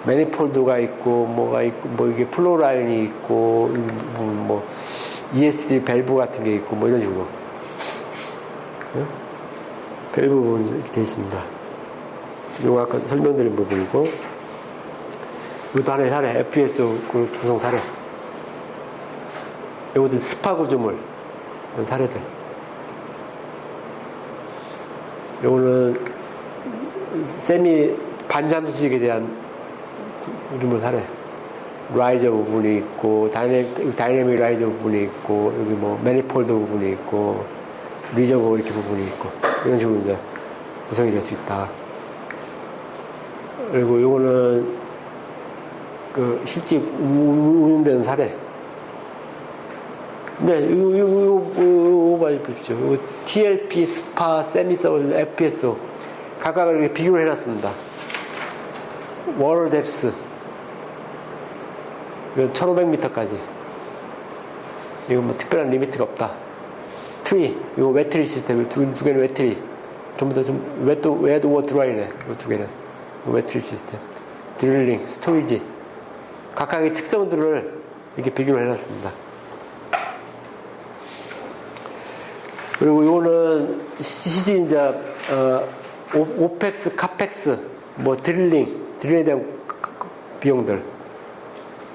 [SPEAKER 1] 매니폴드가 있고 뭐가 있고 뭐 이게 플로우 라인이 있고 뭐 ESD 밸브 같은 게 있고 뭐 이런 식으로 밸브 부분이 이렇게 되어 있습니다. 이거 아까 설명드린 부분이고 이것도 하나의 사례 FPS 구성 사례. 이것도 스파 구조물 이런 사례들. 요거는 세미 반잠수식에 대한 구조물 사례. 라이저 부분이 있고 다이내믹 라이저 부분이 있고 여기 뭐 매니폴드 부분이 있고 리저버 이렇게 부분이 있고 이런 식으로 이제 구성이 될 수 있다. 그리고 요거는 그 실제 운용되는 사례. 네, 이거 봐주십시오. 이거 TLP, 스파, 세미서블, FPSO 각각을 이렇게 비교를 해놨습니다. 워터 뎁스 1500m까지. 이거 뭐 특별한 리미트가 없다. 트리, 이거 웨트리 시스템, 두 개는 웨트리. 전부 다 좀 웨트 드라이네. 이 두 개는 웨트리 시스템. 드릴링, 스토리지. 각각의 특성들을 이렇게 비교를 해놨습니다. 그리고 이거는 CG 이제 오펙스, 카펙스, 뭐 드릴링에 대한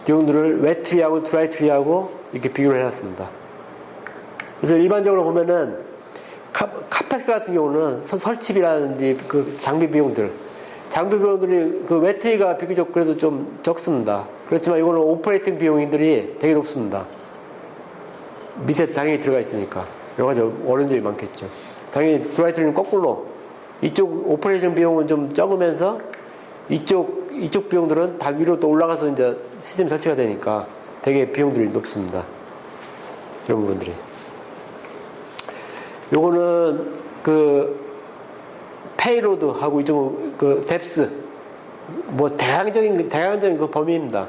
[SPEAKER 1] 비용들을 웨트리하고 드라이트리하고 이렇게 비교를 해놨습니다. 그래서 일반적으로 보면은 카펙스 같은 경우는 설치비라든지 그 장비 비용들이 그 웨트리가 비교적 그래도 좀 적습니다. 그렇지만 이거는 오퍼레이팅 비용들이 되게 높습니다. 밑에 당연히 들어가 있으니까. 여러 가지 어려운 점이 많겠죠. 당연히 드라이트리는 거꾸로 이쪽 오퍼레이션 비용은 좀 적으면서 이쪽 비용들은 다 위로 또 올라가서 이제 시스템 설치가 되니까 되게 비용들이 높습니다. 이런 부분들이. 요거는 그 페이로드하고 이쪽 그 뎁스 뭐 대항적인 그 범위입니다.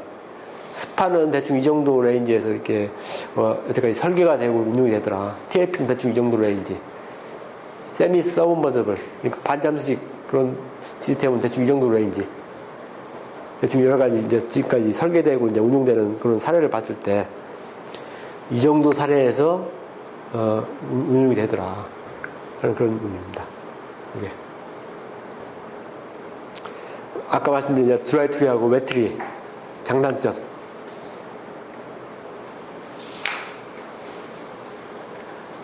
[SPEAKER 1] 스파는 대충 이 정도 레인지에서 이렇게 여태까지 설계가 되고 운용이 되더라. TLP는 대충 이 정도 레인지. 세미 서브머저블 그러니까 반잠수식 그런 시스템은 대충 이 정도 레인지. 대충 여러 가지 이제 지금까지 설계되고 이제 운용되는 그런 사례를 봤을 때 이 정도 사례에서 운용이 되더라. 그런 의미입니다. 이게. 아까 말씀드린 드라이트리하고 웨트리 장단점.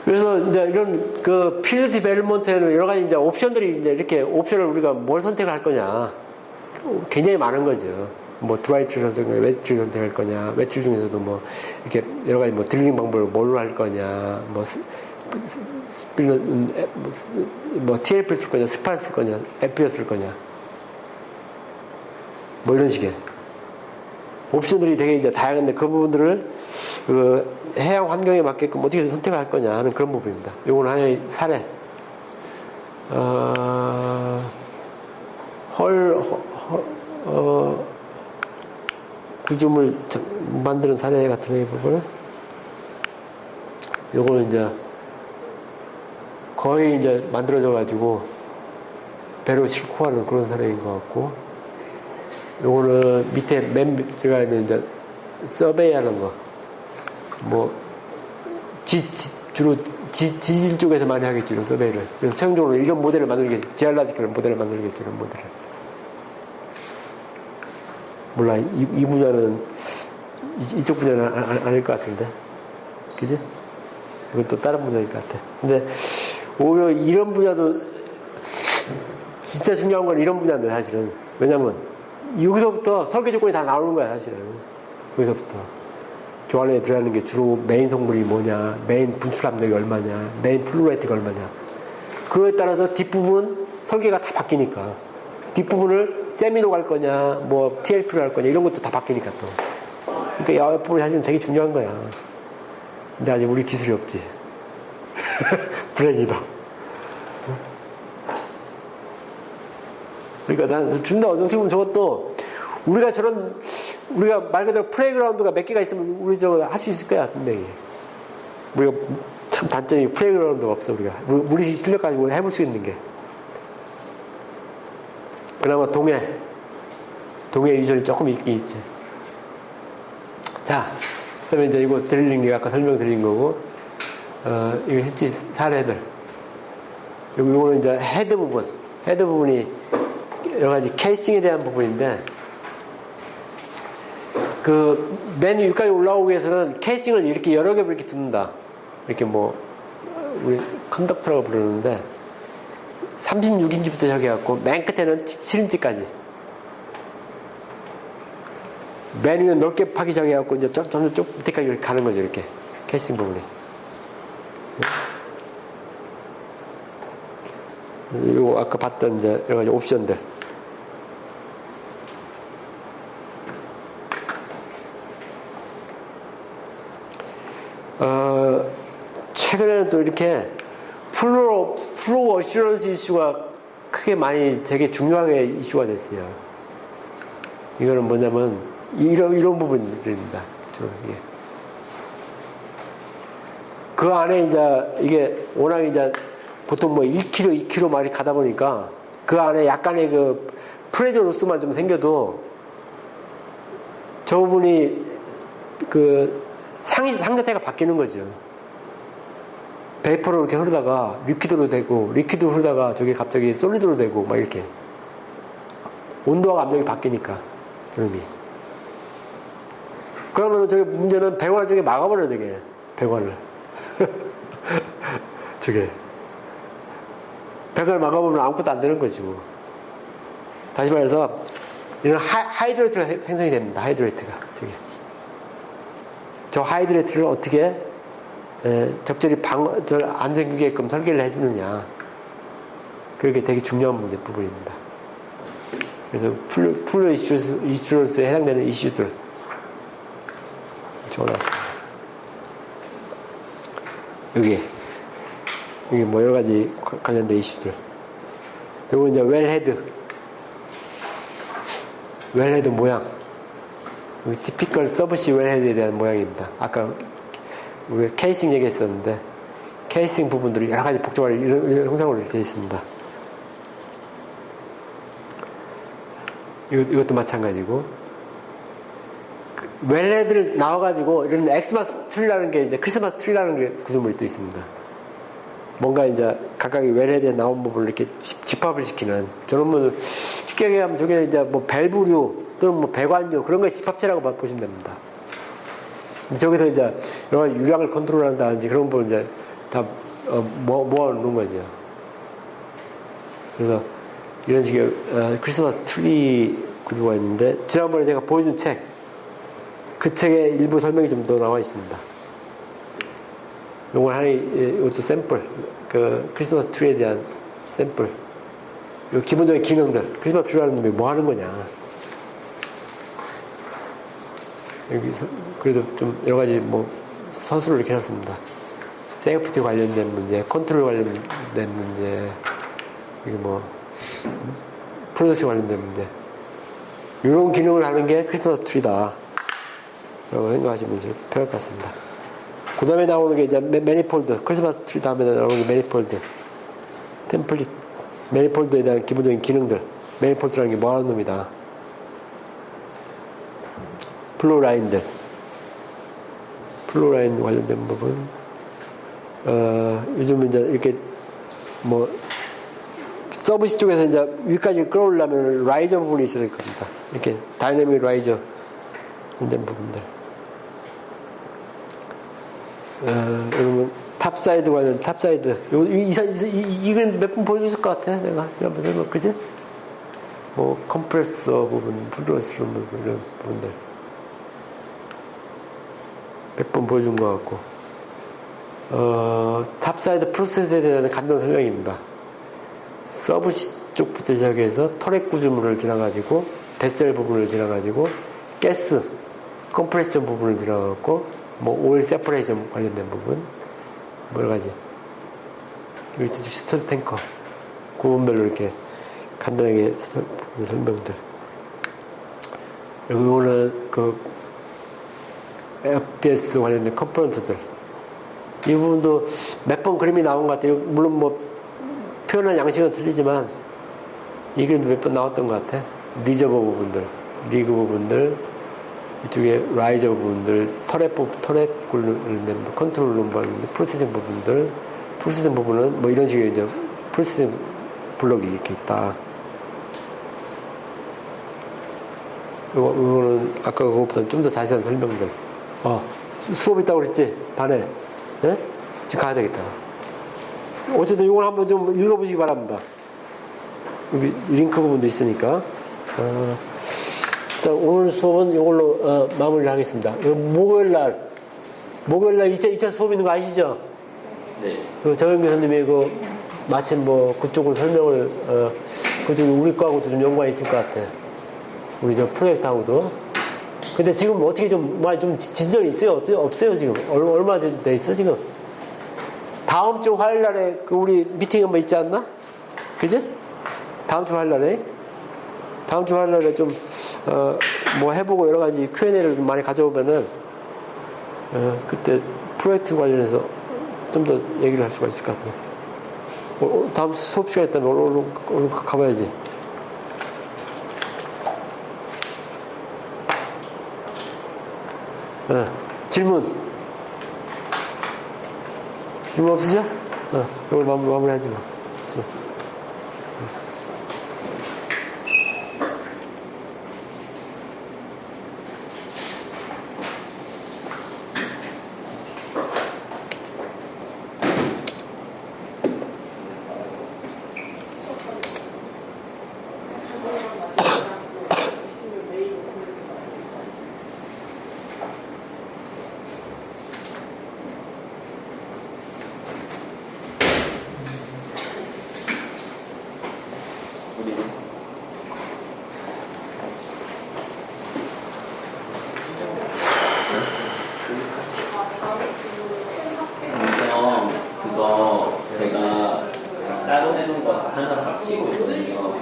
[SPEAKER 1] 그래서 이제 이런 그 필드 디벨롭먼트에는 여러 가지 이제 옵션들이 이제 이렇게 옵션을 우리가 뭘 선택을 할 거냐 굉장히 많은 거죠. 뭐 드라이트를 선택할 거냐, 웨트를 선택할 거냐, 웨트 중에서도 뭐 이렇게 여러 가지 뭐 드릴링 방법을 뭘로 할 거냐, 뭐 TLP 쓸 거냐, 스파 쓸 거냐, FPS 쓸 거냐, 뭐 이런 식의 옵션들이 되게 이제 다양한데 그 부분들을 그 해양 환경에 맞게끔 어떻게 선택을 할 거냐 하는 그런 부분입니다. 요건 하나의 사례. 구조물 만드는 사례 같은 부분은 요거는 이제 거의 이제 만들어져 가지고 배로 싣고 가는 그런 사례인 것 같고, 요거는 밑에 맨 제가 있는 이제 서베이 하는 거, 뭐 주로 지질 쪽에서 많이 하겠죠, 이런 서베이를. 그래서 최종적으로 이런 모델을 만들겠죠, 지알라지컬 모델을 만들겠죠, 이런 모델을. 몰라, 이 분야는 이쪽 분야는 아닐 것 같은데, 그지? 이건 또 다른 분야일 것 같아. 근데 오히려 이런 분야도 진짜 중요한 건 이런 분야인데, 사실은. 왜냐면 여기서부터 설계 조건이 다 나오는 거야, 사실은. 여기서부터 저 안에 들어가는 게 주로 메인 성분이 뭐냐, 메인 분출 압력이 얼마냐, 메인 플루 레이트가 얼마냐, 그거에 따라서 뒷부분 설계가 다 바뀌니까, 뒷부분을 세미로 갈 거냐, 뭐 TLP로 갈 거냐, 이런 것도 다 바뀌니까 또. 그러니까 이 앞부분이 사실은 되게 중요한 거야. 근데 아직 우리 기술이 없지. 불행이다. 그러니까 난 준다. 어떻게 보면 저것도 우리가 말 그대로 플레이그라운드가 몇 개가 있으면 우리 저거 할 수 있을 거야, 분명히. 우리가 참 단점이 플레이그라운드가 없어, 우리가. 우리 실력 가지고 해볼 수 있는 게. 그나마 동해 유전이 조금 있긴 있지. 자, 그 다음에 이제 이거 드릴링, 내가 아까 설명드린 거고, 이거 했지, 사례들. 요거는 이제 헤드 부분이 여러 가지 케이싱에 대한 부분인데, 그 맨 위까지 올라오기 위해서는 케이싱을 이렇게 여러 개 이렇게 둡니다. 이렇게 뭐 우리 컨덕터라고 부르는데 36인치부터 시작해갖고 맨 끝에는 7인치까지 맨 위는 넓게 파기 시작해갖고 이제 점점 쭉 밑에까지 이렇게 가는 거죠. 이렇게 케이싱 부분이. 이거 아까 봤던 이제 여러 가지 옵션들. 최근에는 또 이렇게 플로우 어슈런스 이슈가 크게 많이 되게 중요하게 이슈가 됐어요. 이거는 뭐냐면 이런 부분들입니다. 주로 이게. 그 안에 이제 이게 워낙 이제 보통 뭐 1km, 2km 말이 가다 보니까 그 안에 약간의 그 프레저 로스만 좀 생겨도 저 부분이 그 상 자체가 바뀌는 거죠. 베이퍼로 이렇게 흐르다가 리퀴드로 되고, 리퀴드로 흐르다가 저게 갑자기 솔리드로 되고, 막 이렇게. 온도와 압력이 바뀌니까, 그놈이. 그러면 저게 문제는 배관을 저게 막아버려요, 저게. 배관을. 저게. 배관을 막아보면 아무것도 안 되는 거지, 뭐. 다시 말해서, 이런 하이드레이트가 생성이 됩니다, 하이드레이트가. 저게. 저 하이드레이트를 어떻게 적절히 안 생기게끔 설계를 해주느냐. 그게 되게 중요한 부분입니다. 그래서 플루 이슈런스에 해당되는 이슈들 적어놨습니다. 여기 뭐 여러 가지 관련된 이슈들. 요거 이제 웰헤드 모양. 여기 티피컬 서브시 웰헤드에 대한 모양입니다. 아까 우리가 케이싱 얘기했었는데 케이싱 부분들이 여러 가지 복잡한 이런 형상으로 되어 있습니다. 이것도 마찬가지고 웰헤드를 나와가지고 이런 엑스마스 트리라는 게 이제 크리스마스 트리라는 게 구조물이 또 있습니다. 뭔가 이제 각각의 웰헤드에 나온 부분을 이렇게 집합을 시키는 저런 분들 쉽게 얘기하면 저게 이제 뭐 밸브류 또는 뭐 배관료 그런 거에 집합체라고 보시면 됩니다. 근데 저기서 이제 여러 유량을 컨트롤한다든지 그런 부분 이제 다 모아놓는 거죠. 그래서 이런 식의 크리스마스 트리 구조가 있는데 지난번에 제가 보여준 책, 그 책에 일부 설명이 좀 더 나와 있습니다. 이것도 샘플, 그 크리스마스 트리에 대한 샘플. 요 기본적인 기능들, 크리스마스 트리라는 놈이 뭐 하는 거냐. 여기서 그래도 좀 여러 가지 뭐 서술을 이렇게 해놨습니다. 세이프티 관련된 문제, 컨트롤 관련된 문제, 이게 뭐 프로덕션 관련된 문제. 이런 기능을 하는 게 크리스마스 트리다. 라고 생각하시면 이제 편할 것 같습니다. 그 다음에 나오는 게 이제 매니폴드. 크리스마스 트리 다음에 나오는 게 매니폴드. 템플릿. 매니폴드에 대한 기본적인 기능들. 매니폴드라는 게 뭐 하는 놈이다. 플로라인들. 플로라인 관련된 부분. 요즘 이제 이렇게 뭐 서브시 쪽에서 이제 위까지 끌어올려면 라이저 부분이 있어야 될 겁니다. 이렇게 다이내믹 라이저 된 부분들. 여러분 탑사이드 관련 탑사이드 이 그림 몇 번 보여줬을 것 같아. 내가 지난번 설명 그지? 뭐 컴프레서 부분, 프로세서 부분 이런 부분들 몇 번 보여준 것 같고. 탑사이드 프로세스에 대한 간단 설명입니다. 서브 쪽부터 시작해서 터렛 구조물을 지나가지고 베셀 부분을 지나가지고 가스 컴프레션 부분을 지나가고 뭐 오일 세퍼레이션 관련된 부분 뭐 여러 가지 여기 슈터 탱커 구분별로 이렇게 간단하게 설명들. 여기 오늘 그 FPS 관련된 컴포넌트들 이 부분도 몇 번 그림이 나온 것 같아요. 물론 뭐 표현한 양식은 틀리지만 이 그림도 몇 번 나왔던 것 같아. 리저버 부분들, 리그 부분들, 이쪽에 라이저 부분들, 터렛 관련된 컨트롤 룸 관련된 프로세싱 부분들, 프로세싱 부분은 뭐 이런 식의 이제 프로세싱 블록이 이렇게 있다. 이거는 아까 그것보다 좀 더 자세한 설명들. 수업 있다고 그랬지? 반에. 네? 지금 가야 되겠다. 어쨌든 이걸 한번 좀 읽어보시기 바랍니다. 여기 링크 부분도 있으니까. 일단 오늘 수업은 이걸로 마무리를 하겠습니다. 목요일날 2차 수업 있는 거 아시죠?
[SPEAKER 2] 네.
[SPEAKER 1] 그 정영 교수님이 그 마침 뭐 그쪽으로 설명을 그쪽 우리 거하고도 좀 연관이 있을 것 같아. 우리 저 프로젝트하고도. 근데 지금 어떻게 좀 많이 좀 진전이 있어요? 없어요 지금? 얼마 돼 있어 지금? 다음 주 화요일 날에 그 우리 미팅 한번 있지 않나? 그지? 다음 주 화요일 날에 좀 뭐 해보고 여러 가지 Q&A를 좀 많이 가져오면은 그때 프로젝트 관련해서 좀 더 얘기를 할 수가 있을 것 같네. 다음 수업 시간에 있다면 얼른 가봐야지. 질문 없으죠? 이걸 마무리하지 마.
[SPEAKER 2] 그거 제가 따로 해놓은 거 항상 합치고 있거든요.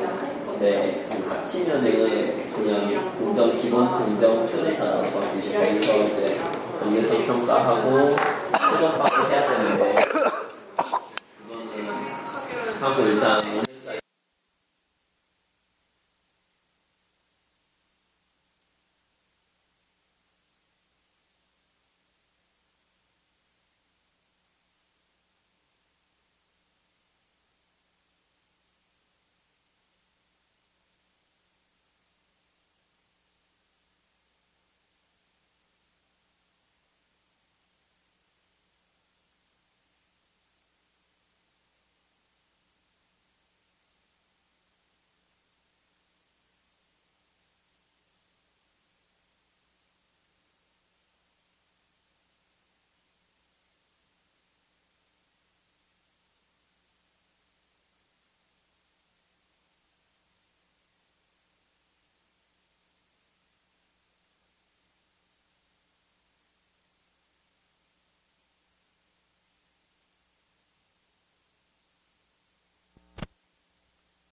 [SPEAKER 2] 근데 합치면은 그냥 기본 공정 틀을 따라서 이제 거기서 이제 위에서 평가하고 최종적으로 해야 되는데 그거는 하고 일단 오늘